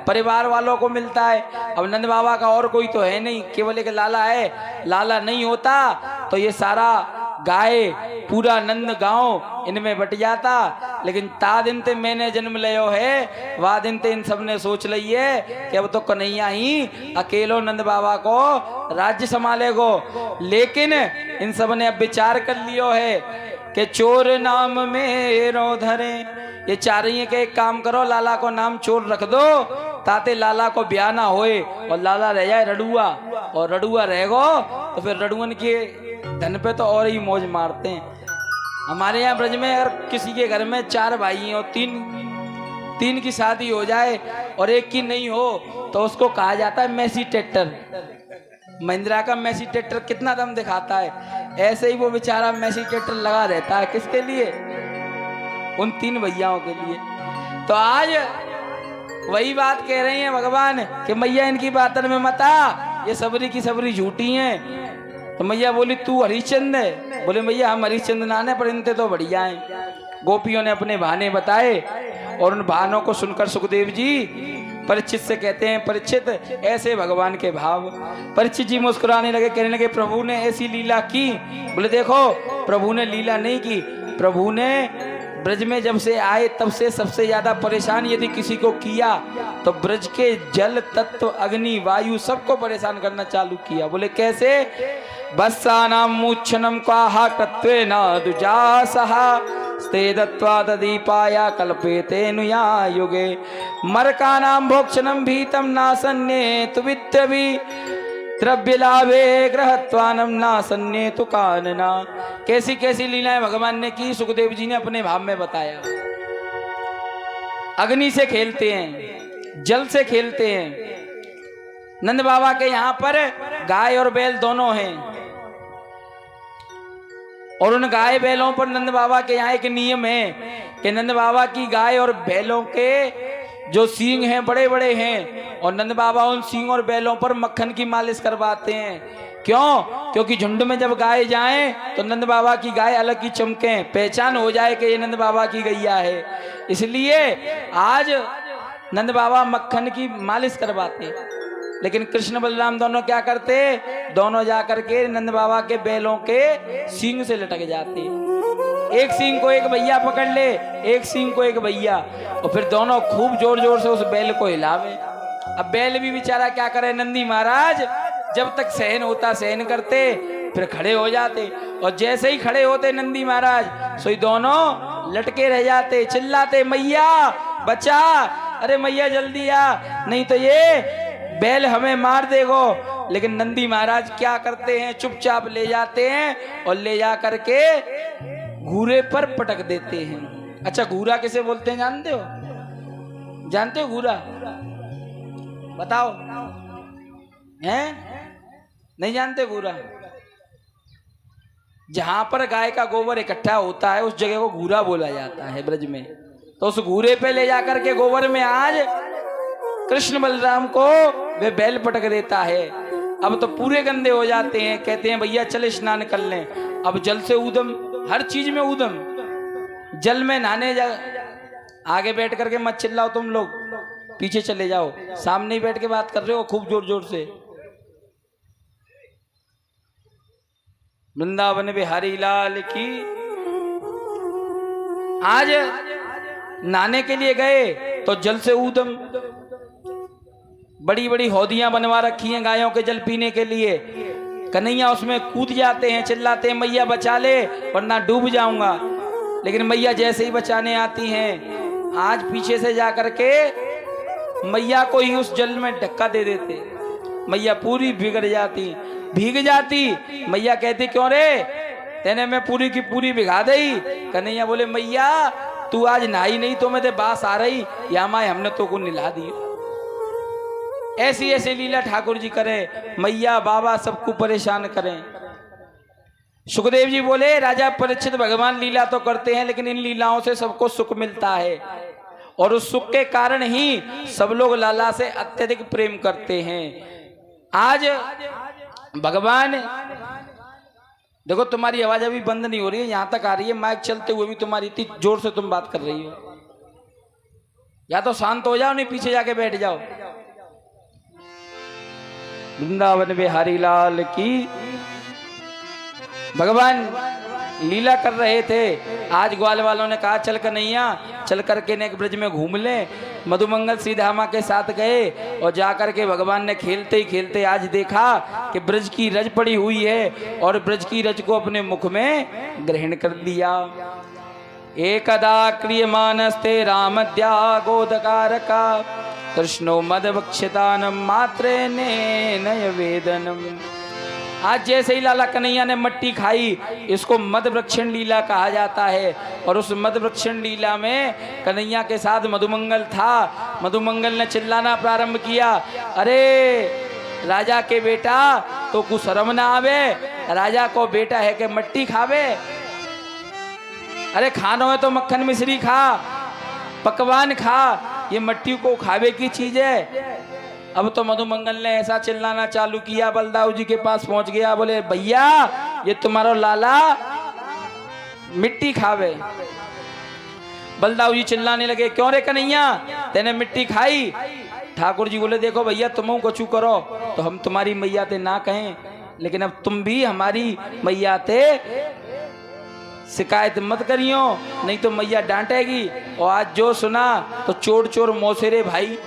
परिवार वालों को मिलता है। अब नंद बाबा का और कोई तो है नहीं, केवल एक लाला है। लाला नहीं होता तो ये सारा गाय पूरा नंद गांव इनमें बट जाता। लेकिन ता दिन ते मैंने जन्म लियो है, वाह दिन ते इन सब ने सोच ली है कि अब तो कन्हैया ही अकेलो नंद बाबा को राज्य संभालेगो। लेकिन इन सब ने अब विचार कर लियो है कि चोर नाम मेरो धरे। ये चाह रही है कि एक काम करो, लाला को नाम चोर रख दो ताते लाला को ब्याह ना होए और लाला रह जाए रडुआ, और रडुआ रहेगो तो फिर रडुअन के धन पे तो और ही मौज मारते हैं। हमारे यहाँ ब्रज में अगर किसी के घर में 4 भाई हो, तीन की शादी हो जाए और एक की नहीं हो तो उसको कहा जाता है मैसी ट्रैक्टर। महिंद्रा का मैसी ट्रैक्टर कितना दम दिखाता है, ऐसे ही वो बेचारा मैसी ट्रैक्टर लगा रहता है। किसके लिए? उन 3 भैयाओं के लिए। तो आज वही बात कह रही हैं भगवान कि मैया इनकी बातन में मत आ, ये सबरी की सबरी झूठी हैं। तो मैया बोली तू हरिश्चंद्र है? बोले मैया हम हरिश्चंद्र नाने पर इनते तो बढ़िया हैं। गोपियों ने अपने बहाने बताए और उन बहानों को सुनकर सुखदेव जी परीक्षित से कहते हैं, परीक्षित ऐसे भगवान के भाव। परीक्षित जी मुस्कुराने लगे, कहने लगे प्रभु ने ऐसी लीला की? बोले देखो प्रभु ने लीला नहीं की, प्रभु ने ब्रज में जब से आए तब से सबसे ज्यादा परेशान यदि किसी को किया तो ब्रज के जल तत्व अग्नि वायु सबको परेशान करना चालू किया। बोले कैसे? बस्सानाम मूच्छनम क्वाहा तत्वे न दुजासहा स्ते दत्वा तदीपाया कल्पेते नुया युगे मरकानाम भोक्षणम भीतम नासन्ये तु वित्तवि द्रव्य लाभे ग्रहत्वानम नासन्ये तु कानना। कैसी कैसी लीलाएं भगवान ने की, सुखदेव जी ने अपने भाव में बताया। अग्नि से खेलते हैं, जल से खेलते हैं। नंद बाबा के यहाँ पर गाय और बैल दोनों हैं और उन गाय बैलों पर नंद बाबा के यहाँ एक नियम है कि नंद बाबा की गाय और बैलों के जो सींग हैं बड़े बड़े हैं और नंद बाबा उन सींग और बैलों पर मक्खन की मालिश करवाते हैं। क्यों? क्योंकि झुंड में जब गाय जाएं तो नंद बाबा की गाय अलग की चमके, पहचान हो जाए कि ये नंद बाबा की गैया है। इसलिए आज नंद बाबा मक्खन की मालिश करवाते। लेकिन कृष्ण बलराम दोनों क्या करते? दोनों जाकर के नंद बाबा के बैलों के सींग से लटक जाते। एक सींग को एक भैया पकड़ ले, एक सींग को एक भैया, और फिर दोनों खूब जोर जोर से उस बैल को हिलावे। अब बैल भी बेचारा क्या करे, नंदी महाराज जब तक सहन होता सहन करते, फिर खड़े हो जाते और जैसे ही खड़े होते नंदी महाराज सोई दोनों लटके रह जाते, चिल्लाते मैया बचा, अरे मैया जल्दी आ, नहीं तो ये बैल हमें मार देगो। लेकिन नंदी महाराज क्या करते हैं, चुपचाप ले जाते हैं और ले जा करके घूरे पर पटक देते हैं। अच्छा घूरा किसे बोलते हैं जानते हो? जानते हो घूरा? बताओ, हैं? नहीं जानते घूरा? जहां पर गाय का गोबर इकट्ठा होता है उस जगह को घूरा बोला जाता है ब्रज में। तो उस घूरे पे ले जाकर के गोबर में आज कृष्ण बलराम को वे बैल पटक देता है। अब तो पूरे गंदे हो जाते हैं, कहते हैं भैया चल स्नान कर लें। अब जल से ऊधम, हर चीज में ऊधम, जल में नहाने जा। आगे बैठ करके मत चिल्लाओ तुम लोग, पीछे चले जाओ, सामने ही बैठ के बात कर रहे हो खूब जोर जोर से। वृंदावन बिहारी लाल की। आज नहाने के लिए गए तो जल से ऊधम, बड़ी बड़ी हौदियां बनवा रखी हैं गायों के जल पीने के लिए। कन्हैया उसमें कूद जाते हैं, चिल्लाते हैं मैया बचा ले वरना डूब जाऊंगा। लेकिन मैया जैसे ही बचाने आती हैं आज पीछे से जा करके मैया को ही उस जल में धक्का दे देते। मैया पूरी भीग जाती। मैया कहती क्यों रे, तेने मैं पूरी की पूरी भिगा दी। कन्हैया बोले मैया तू आज नहाई नहीं तो मैं बास आ रही, या माए हमने तो को निला दी। ऐसी ऐसी लीला ठाकुर जी करें, मैया बाबा सबको परेशान करें। सुखदेव जी बोले राजा परीक्षित, भगवान लीला तो करते हैं लेकिन इन लीलाओं से सबको सुख मिलता है और उस सुख के कारण ही सब लोग लाला से अत्यधिक प्रेम करते हैं। आज भगवान, देखो तुम्हारी आवाज अभी बंद नहीं हो रही है, यहां तक आ रही है, माइक चलते हुए भी तुम्हारी इतनी जोर से तुम बात कर रही हो। या तो शांत हो जाओ, नहीं पीछे जाके बैठ जाओ। वृंदावन बिहारी लाल की। भगवान लीला कर रहे थे। आज ग्वाल वालों ने कहा चल कन्हैया, चल करके नेक ब्रज में घूम ले। मधुमंगल सीधामा के साथ गए और जाकर के भगवान ने खेलते ही खेलते आज देखा कि ब्रज की रज पड़ी हुई है और ब्रज की रज को अपने मुख में ग्रहण कर लिया। एकदा क्रियमानस्ते रामद्या गोदकारका कृष्णो मदभक्षितानम मात्रे नय वेदनम। आज जैसे ही लाला कन्हैया ने मट्टी खाई, इसको मदवृक्षण लीला कहा जाता है। और उस मदवृक्षण लीला में कन्हैया के साथ मधुमंगल था। मधुमंगल ने चिल्लाना प्रारंभ किया, अरे राजा के बेटा तो कुछ शर्म ना आवे, राजा को बेटा है कि मट्टी खावे। अरे खानो है तो मक्खन मिश्री खा, पकवान खा, ये मट्टी को खावे की चीज है। अब तो मधुमंगल ने ऐसा चिल्लाना चालू किया, बलदाऊ जी के पास पहुंच गया, बोले भैया ये तुम्हारा लाला मिट्टी खावे। बलदाऊ जी चिल्लाने लगे, क्यों रे कन्हैया तेने मिट्टी खाई? ठाकुर जी बोले देखो भैया तुम कछु करो तो हम तुम्हारी मैया ते ना कहें, लेकिन अब तुम भी हमारी मैया ते शिकायत मत करियो, नहीं तो मैया डांटेगी। और आज जो सुना तो चोर चोर मौसेरे भाई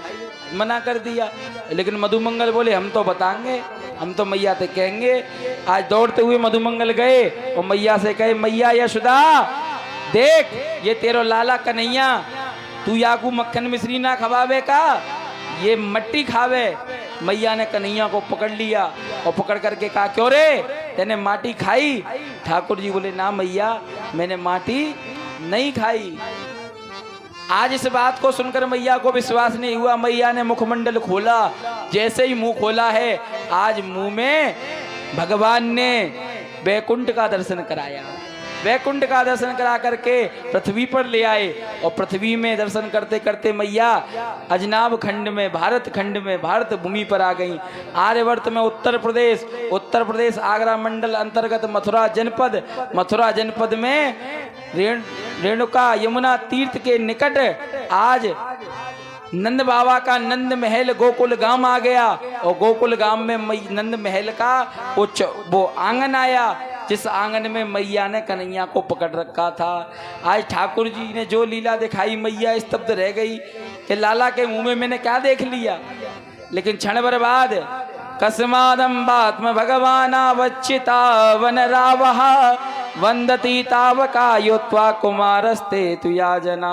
मना कर दिया। लेकिन मधुमंगल बोले हम तो बताएंगे, हम तो मैया से कहेंगे। आज दौड़ते हुए मधुमंगल गए और मैया से कहे, मैया यशोदा देख ये तेरो लाला कन्हैया, तू याकू मक्खन मिश्री ना खवावे का, ये मट्टी खावे। मैया ने कन्हैया को पकड़ लिया और पकड़ करके कहा, क्यों रे तेने माटी खाई? ठाकुर जी बोले ना मैया मैंने माटी नहीं खाई। आज इस बात को सुनकर मैया को विश्वास नहीं हुआ। मैया ने मुखमंडल खोला, जैसे ही मुंह खोला है आज मुंह में भगवान ने वैकुंठ का दर्शन कराया। वैकुंठ का दर्शन करा करके पृथ्वी पर ले आए और पृथ्वी में दर्शन करते करते मैया अजनाब खंड में, भारत खंड में, भारत भूमि पर आ गई। आर्यवर्त में उत्तर प्रदेश आगरा मंडल अंतर्गत मथुरा जनपद में रेणुका यमुना तीर्थ के निकट आज नंद बाबा का नंद महल गोकुल गांव आ गया। और गोकुल गांव में नंद महल का वो आंगन आया, जिस आंगन में मैया ने कन्हैया को पकड़ रखा था। आज ठाकुर जी ने जो लीला दिखाई, मैया स्तब्ध रह गई कि लाला के मुंह में मैंने क्या देख लिया। लेकिन क्षण भर बाद कस्मादम्बात्म भगवानावच्चिता वनरावहा वंदती तावका योत्वा कुमारस्ते तुया जना।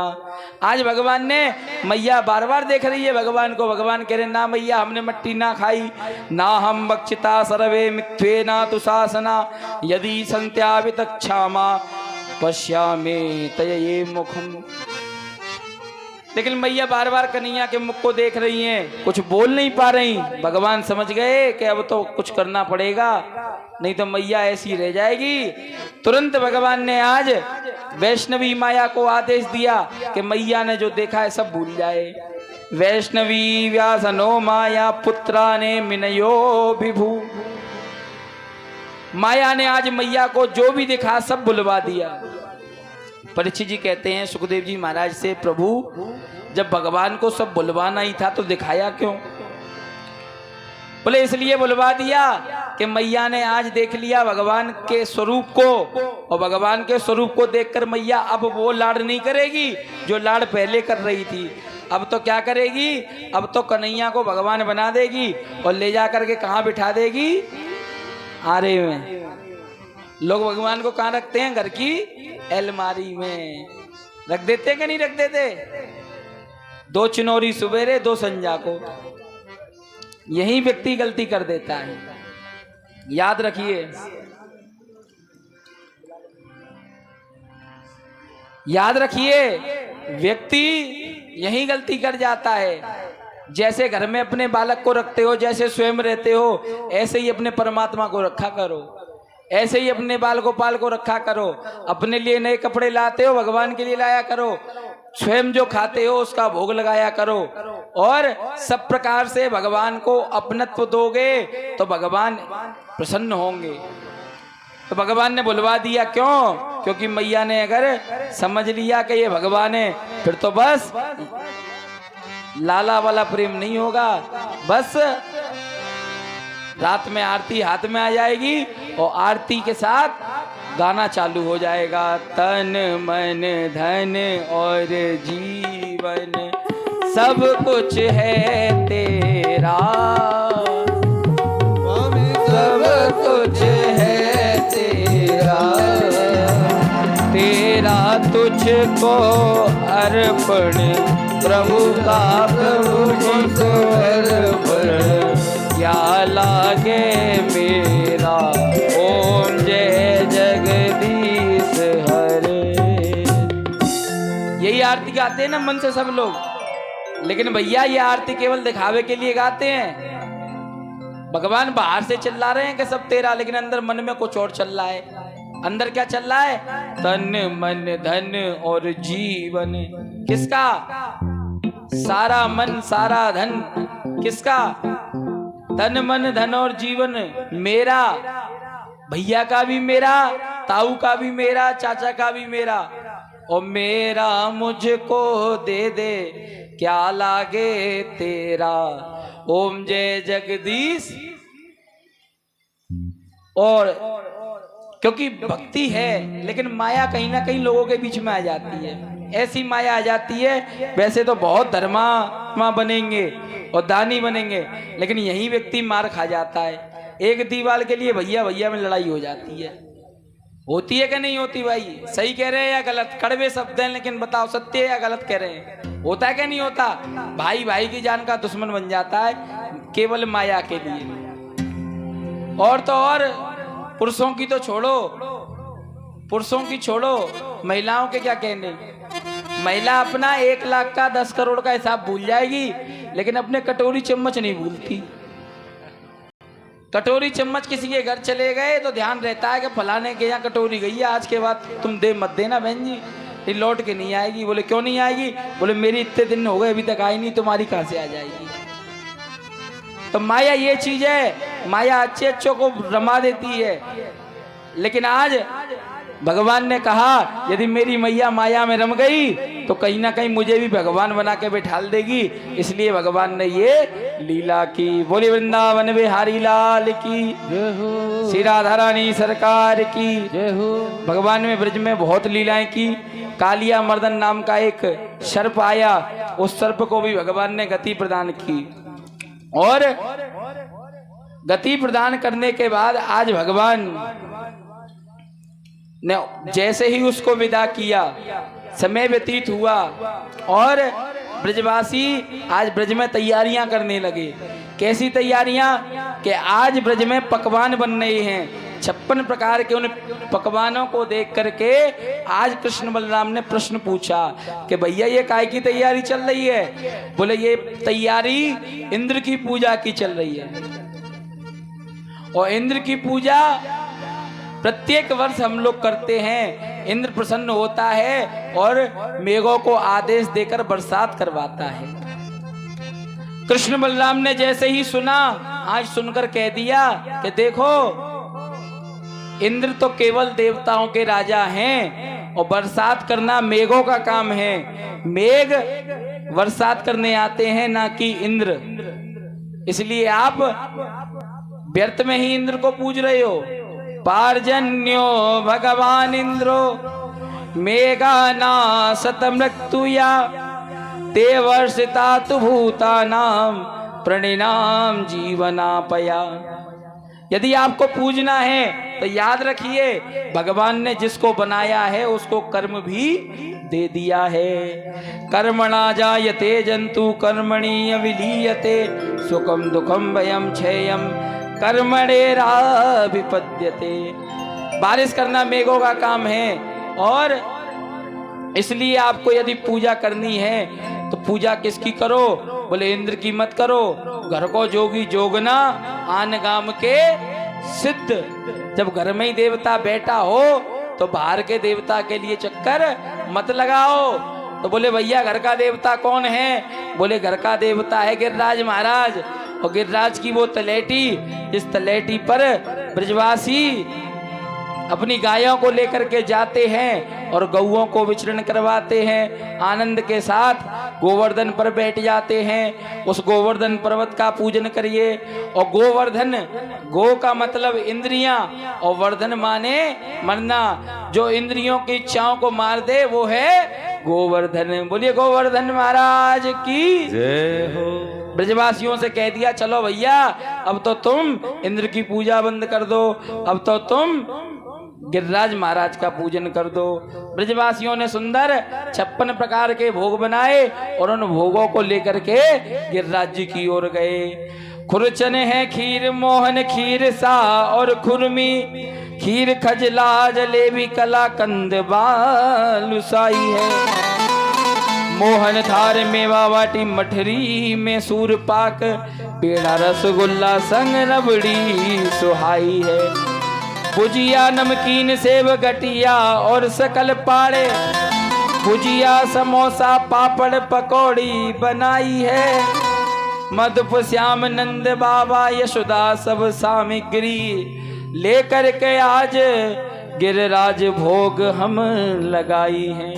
आज भगवान ने, मैया बार बार देख रही है भगवान को। भगवान कह रहे ना मैया हमने मट्टी ना खाई, ना हम बक्षिता सर्वे मिथ्वे ना तु शासना यदि संत्यावित क्षमा पश्यामे तये मुखम। लेकिन मैया बार बार कन्हैया के मुख को देख रही हैं, कुछ बोल नहीं पा रही। भगवान समझ गए कि अब तो कुछ करना पड़ेगा, नहीं तो मैया ऐसी रह जाएगी। तुरंत भगवान ने आज वैष्णवी माया को आदेश दिया कि मैया ने जो देखा है सब भूल जाए। वैष्णवी व्यासनो माया पुत्रा ने मिनयो विभू। माया ने आज मैया को जो भी दिखा सब भुलवा दिया। परीक्षित जी कहते हैं सुखदेव जी महाराज से, प्रभु जब भगवान को सब बुलवाना ही था तो दिखाया क्यों? बोले इसलिए बुलवा दिया कि मैया ने आज देख लिया भगवान के स्वरूप को, और भगवान के स्वरूप को देखकर मैया अब वो लाड़ नहीं करेगी जो लाड़ पहले कर रही थी। अब तो क्या करेगी? अब तो कन्हैया को भगवान बना देगी और ले जा करके कहाँ बिठा देगी? आरे में। लोग भगवान को कहाँ रखते हैं? घर की अलमारी में रख देते हैं कि नहीं रख देते? 2 चिनोरी सुबेरे 2 संजा को। यही व्यक्ति गलती कर देता है, याद रखिए। याद रखिए, व्यक्ति यही गलती कर जाता है। जैसे घर में अपने बालक को रखते हो, जैसे स्वयं रहते हो, ऐसे ही अपने परमात्मा को रखा करो। ऐसे ही अपने बाल गोपाल को रखा करो। अपने लिए नए कपड़े लाते हो, भगवान के लिए लाया करो। स्वयं जो खाते हो उसका भोग लगाया करो। और सब प्रकार से भगवान को अपनत्व दोगे तो भगवान प्रसन्न होंगे। तो भगवान ने बुलवा दिया, क्यों? क्योंकि मैया ने अगर समझ लिया कि ये भगवान है, फिर तो बस लाला वाला प्रेम नहीं होगा, बस रात में आरती हाथ में आ जाएगी और आरती के साथ गाना चालू हो जाएगा। तन मन धन और जीवन सब कुछ है तेरा, सब कुछ है तेरा, तेरा तुझको अर्पण प्रभु का, प्रभु को अर्पण क्या लागे मेरा। ओम जय जगदीश हरे। यही आरती गाते हैं ना मन से सब लोग, लेकिन भैया ये आरती केवल दिखावे के लिए गाते हैं। भगवान बाहर से चिल्ला रहे हैं कि सब तेरा, लेकिन अंदर मन में कुछ और चल रहा है। अंदर क्या चल रहा है? तन मन धन और जीवन। किसका? सारा मन सारा धन किसका? तन मन धन और जीवन मेरा, भैया का भी मेरा, ताऊ का भी मेरा, चाचा का भी मेरा। और मेरा मुझको दे दे क्या लागे तेरा। ओम जय जगदीश। और क्योंकि भक्ति है, लेकिन माया कहीं ना कहीं लोगों के बीच में आ जाती है। ऐसी माया आ जाती है, वैसे तो बहुत धर्मात्मा बनेंगे और दानी बनेंगे, लेकिन यही व्यक्ति मार खा जाता है। एक दीवार के लिए भैया भैया में लड़ाई हो जाती है। होती है कि नहीं होती भाई? सही कह रहे हैं या गलत? कड़वे शब्द हैं, लेकिन बताओ सत्य है या गलत कह रहे हैं? होता है कि नहीं होता? भाई भाई की जान का दुश्मन बन जाता है केवल माया के लिए। और तो और पुरुषों की तो छोड़ो, पुरुषों की छोड़ो, महिलाओं के क्या कहने। महिला अपना 1 लाख का 10 करोड़ का हिसाब भूल जाएगी, लेकिन अपने कटोरी चम्मच नहीं भूलती। कटोरी चम्मच किसी के घर चले गए तो ध्यान रहता है कि फलाने के यहाँ कटोरी गई है, आज के बाद तुम दे मत देना बहन जी, ये लौट के नहीं आएगी। बोले क्यों नहीं आएगी? बोले मेरी इतने दिन हो गए अभी तक आई नहीं, तुम्हारी कहां से आ जाएगी। तो माया ये चीज है, माया अच्छे अच्छों को रमा देती है। लेकिन आज भगवान ने कहा यदि मेरी मैया माया में रम गई तो कहीं ना कहीं मुझे भी भगवान बना के बैठाल देगी। इसलिए भगवान ने ये लीला की। बोली वृंदावन बिहारी लाल की जय हो, श्री राधा रानी सरकार की जय हो। भगवान में ब्रज में बहुत लीलाएं की। कालिया मर्दन नाम का एक सर्प आया, उस सर्प को भी भगवान ने गति प्रदान की। और गति प्रदान करने के बाद आज भगवान ने जैसे ही उसको विदा किया, समय व्यतीत हुआ और ब्रजवासी आज ब्रज में तैयारियां करने लगे। कैसी तैयारियां? कि आज ब्रज में पकवान बन रहे हैं। 56 प्रकार के उन पकवानों को देख करके आज कृष्ण बलराम ने प्रश्न पूछा कि भैया ये काय की तैयारी चल रही है? बोले ये तैयारी इंद्र की पूजा की चल रही है। और इंद्र की पूजा प्रत्येक वर्ष हम लोग करते हैं। इंद्र प्रसन्न होता है और मेघों को आदेश देकर बरसात करवाता है। कृष्ण बलराम ने जैसे ही सुना, आज सुनकर कह दिया कि देखो इंद्र तो केवल देवताओं के राजा हैं और बरसात करना मेघों का काम है। मेघ बरसात करने आते हैं, ना कि इंद्र। इसलिए आप व्यर्थ में ही इंद्र को पूज रहे हो। पार्जन्यो भगवान इंद्रो मेघाना शतमृत्युया ते वर्षिता तु भूतानाम प्रणिनाम जीवनापया। यदि आपको पूजना है तो याद रखिए भगवान ने जिसको बनाया है उसको कर्म भी दे दिया है। कर्मणा जायते जंतु कर्मणि विलीयते सुखम दुखम भयम क्षयम कर्मणेरा विपद्यते। बारिश करना मेघों का काम है और इसलिए आपको यदि पूजा करनी है तो पूजा किसकी करो? बोले इंद्र की मत करो। घर को जोगी जोगना आन गाम के सिद्ध। जब घर में ही देवता बैठा हो तो बाहर के देवता के लिए चक्कर मत लगाओ। तो बोले भैया घर का देवता कौन है? बोले घर का देवता है गिरिराज महाराज। और गिरिराज की वो तलेटी, इस तलेटी पर ब्रजवासी अपनी गायों को लेकर के जाते हैं और गौओं को विचरण करवाते हैं। आनंद के साथ गोवर्धन पर बैठ जाते हैं। उस गोवर्धन पर्वत का पूजन करिए। और गोवर्धन, गो का मतलब इंद्रियां और वर्धन माने मरना। जो इंद्रियों की इच्छाओं को मार दे वो है गोवर्धन। बोलिए गोवर्धन महाराज की जय हो। ब्रजवासियों से कह दिया चलो भैया अब तो तुम इंद्र की पूजा बंद कर दो, अब तो तुम गिरिराज महाराज का पूजन कर दो। ब्रजवासियों ने सुंदर 56 प्रकार के भोग बनाए और उन भोगों को लेकर के गिरिराज जी की ओर गए। खुरचन है खीर मोहन खीर सा और खुरमी, खीर खजला जलेबी कला कंद बालुसाई है। मोहन थार मेवा वाटी मठरी में सूर पाक, पेड़ा रसगुल्ला संग रबड़ी सुहाई है। भुजिया नमकीन सेव गटिया और सकल पाड़े, भुजिया समोसा पापड़ पकौड़ी बनाई है। मधुप श्याम नंद बाबा यशोदा सब सामग्री, लेकर के आज गिरिराज भोग हम लगाई हैं।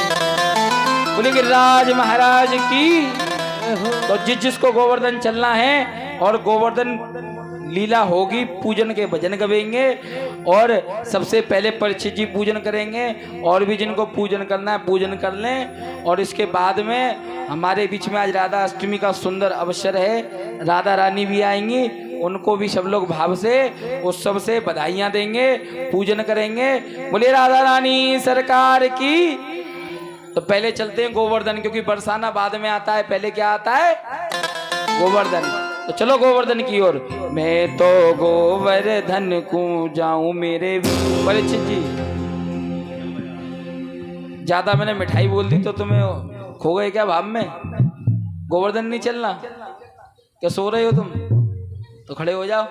बोले गिरिराज महाराज की। तो जिसको गोवर्धन चलना है और गोवर्धन लीला होगी, पूजन के भजन गवेंगे और सबसे पहले परीक्षित जी पूजन करेंगे। और भी जिनको पूजन करना है पूजन कर लें। और इसके बाद में हमारे बीच में आज राधा अष्टमी का सुंदर अवसर है। राधा रानी भी आएंगी, उनको भी सब लोग भाव से उत्सव से बधाइयां देंगे, पूजन करेंगे। बोले राधा रानी सरकार की। तो पहले चलते हैं गोवर्धन, क्योंकि बरसाना बाद में आता है, पहले क्या आता है? गोवर्धन। तो चलो गोवर्धन की ओर। मैं तो गोवर्धन को जाऊं मेरे परीक्षित जी। ज्यादा मैंने मिठाई बोल दी तो तुम्हें खो गए क्या भाव में? गोवर्धन नहीं चलना क्या? सो रहे हो तुम? तो खड़े हो जाओ,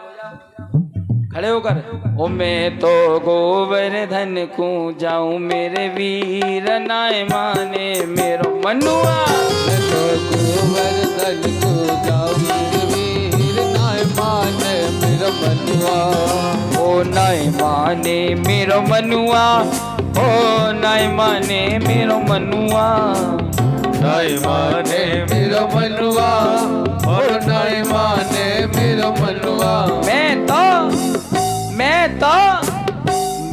खड़े होकर। ओ मैं तो गोवर्धन को जाऊं मेरे वीर नाय माने मेरो मनुआ। मैं तो गोवर्धन को जाऊं मेरे वीर नाय माने मेरा मनुआ। ओ नाय माने मेरो मनुआ, ओ नाय माने मेरो मनुआ। नाय माने मेरा मनुआ, और नाय माने मेरा मनुआ।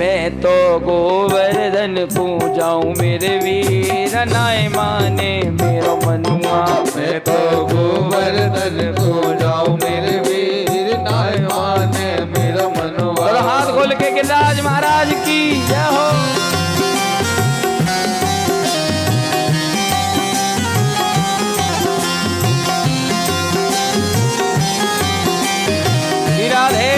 मैं तो गोवर्धन को जाऊं मेरे वीर नाय माने मेरो मनुआ। मैं तो गोवर्धन को जाऊं मेरे वीर नाय माने मेरा मनुआ। और हाथ खोल के गिरिराज महाराज की जय हो। राधे।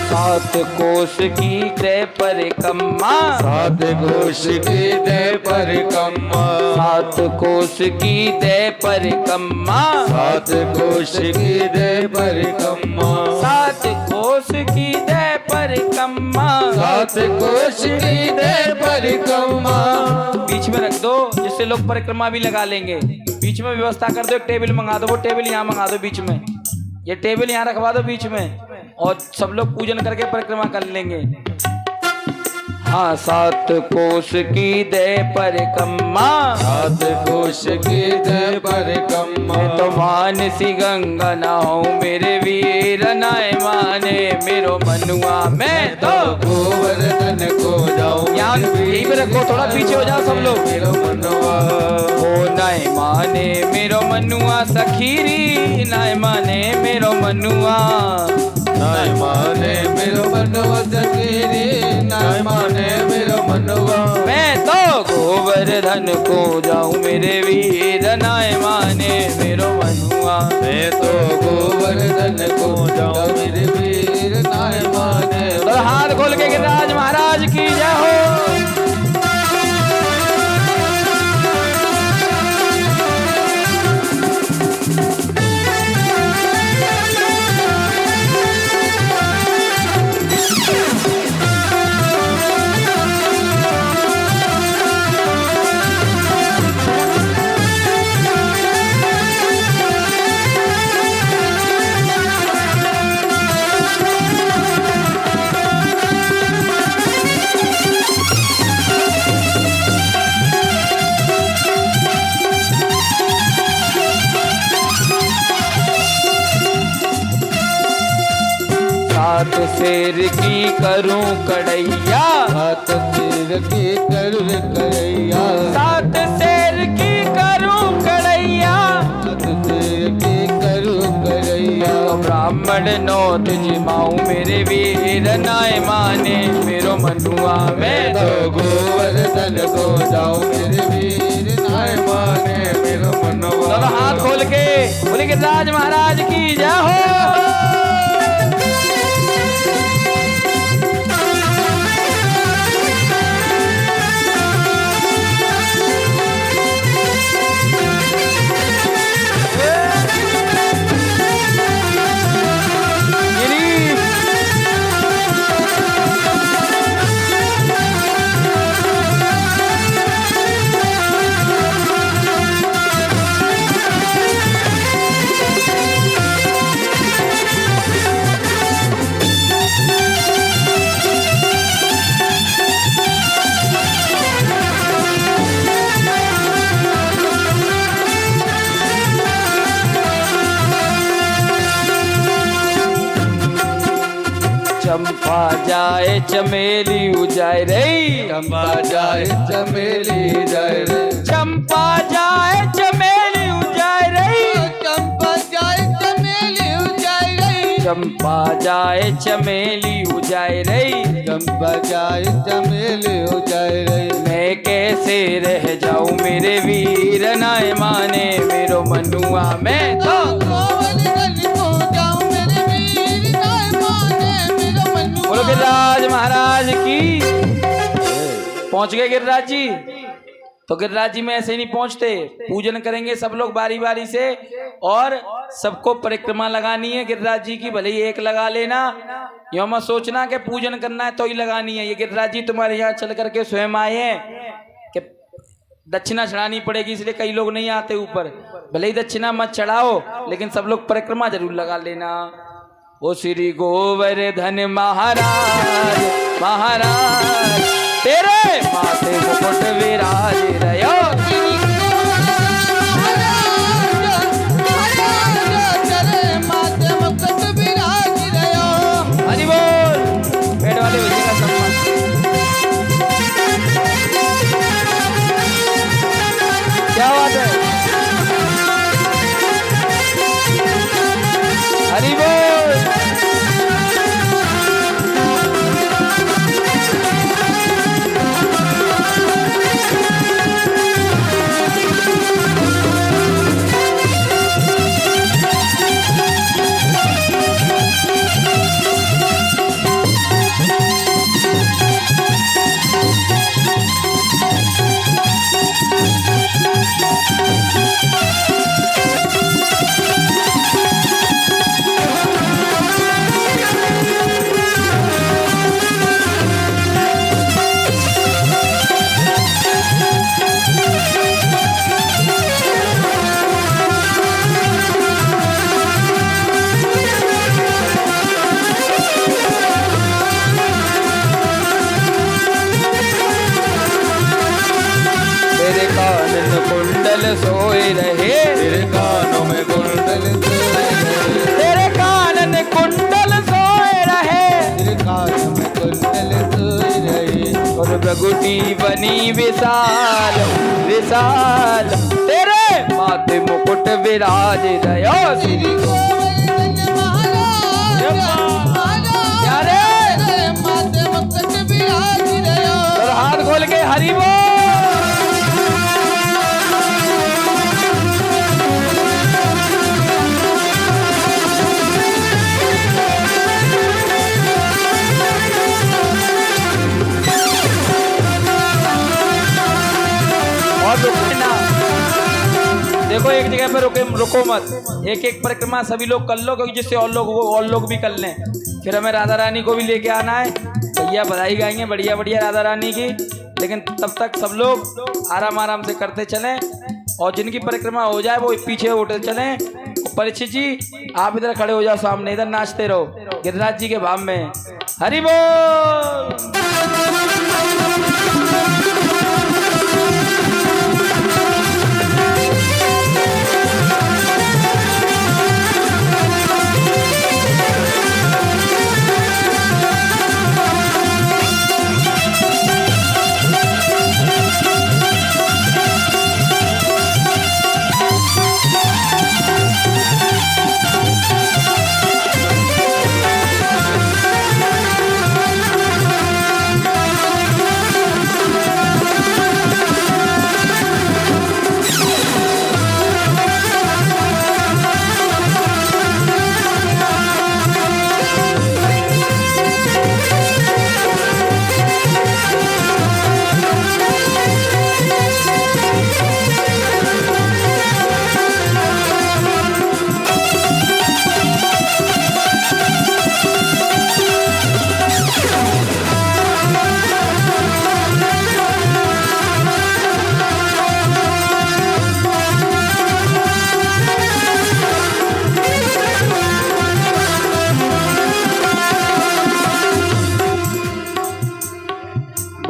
सात कोश की दे परिक्रमा, सात कोश की दे परिक्रमा, सात कोश की दे परिक्रमा, सात कोश की दे परिक्रमा, सात कोश की दे परिक्रमा, सात कोश की दे परिक्रमा। बीच में रख दो जिससे लोग परिक्रमा भी लगा लेंगे। बीच में व्यवस्था कर दो, एक टेबल मंगा दो, वो टेबल यहाँ मंगा दो बीच में, ये टेबल यहाँ रखवा दो बीच में, और सब लोग पूजन करके परिक्रमा कर लेंगे। हाँ 7 कोस की दे परिक्रमा, 7 कोश की दे परिक्रमा। मैं तो मानसी गंगा नहाऊं मेरे वीर नाय माने मेरो मनुआ। मैं तो गोवर्धन को जाऊं यहाँ यहीं पे रखो, थोड़ा पीछे हो जाओ सब लोग। मेरो मनवा ओ नाय माने मेरो मनुआ, सखीरी नाय माने मेरो मनुआ। नाय माने मेरो मनवा, सखीरी नाय माने मेरो मनवा। मैं तो गोवर्धन को जाऊं मेरे वीर नाय माने मेरो मनुआ। मैं तो गोवर्धन को जाऊं मेरे वीर नाय माने। तो हाथ खोल के गिरिराज महाराज की जय हो। सात शेर की करूं कड़ैया, हाथ तीर की करुण करैया। सात शेर की करूं कड़ैया, हाथ तीर की करुण करैया। तो ब्राह्मण नौत जिमाऊं मेरे वीर नाय माने मेरो मनुआ। मैं तो गोवर्धन को जाऊं मेरे वीर नाय माने मेरो मनवा। चलो हाथ खोल के बोले गिरिराज महाराज की जय हो। चंपा जाए चमेली उजाए रे, चंपा जाए चमेली जाए रे। चंपा जाए चमेली उजाए रे, चंपा जाए चमेली उजाए रे। चंपा जाए चमेली उजाए रे। चंपा जाए चमेली उजाए रे। मैं कैसे रह जाऊं मेरे वीर नाय माने मेरो मनुआ। मैं तो गोवर्धन को जाऊं मेरे वीर नाय माने मेरो मनवा। बोलो गिरिराज महाराज की। पहुंच गए गिरिराज जी। तो गिरिराज जी में ऐसे ही नहीं पहुंचते, पूजन करेंगे सब लोग बारी बारी से और सबको परिक्रमा लगानी है गिरिराज जी की। भले ही एक लगा लेना, यो मत सोचना कि पूजन करना है तो ही लगानी है। ये गिरिराज जी तुम्हारे यहाँ चल करके स्वयं आए हैं कि दक्षिणा चढ़ानी पड़ेगी, इसलिए कई लोग नहीं आते ऊपर। भले ही दक्षिणा मत चढ़ाओ, लेकिन सब लोग परिक्रमा जरूर लगा लेना। ओ श्री गोवर्धन महाराज महाराज, तेरे माथे मुकुट विराज रहो। हरि बोल। पेड़ वाले भैया का सम्मान। क्या बात है। हरि बोल। भगुटी बनी विशाल विशाल, तेरे माथे मुकुट विराज रहो श्री गोवर्धन प्यारे। माते मुकुट विराज रहो। और हाथ खोल के हरि बोल। और रुके ना, देखो एक जगह पे रुको मत, एक एक परिक्रमा सभी लोग कर लो, क्योंकि जिससे और लोग भी कर लें। फिर हमें राधा रानी को भी लेके आना है, भैया बधाई गाएंगे बढ़िया बढ़िया राधा रानी की। लेकिन तब तक सब लोग आराम आराम से करते चलें, और जिनकी परिक्रमा हो जाए वो पीछे उठे चलें। परीक्षित जी आप इधर खड़े हो जाओ सामने, इधर नाचते रहो गिरिराज जी के भाव में। हरि बोल।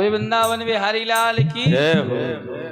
वृंदावन बिहारी लाल की जय हो।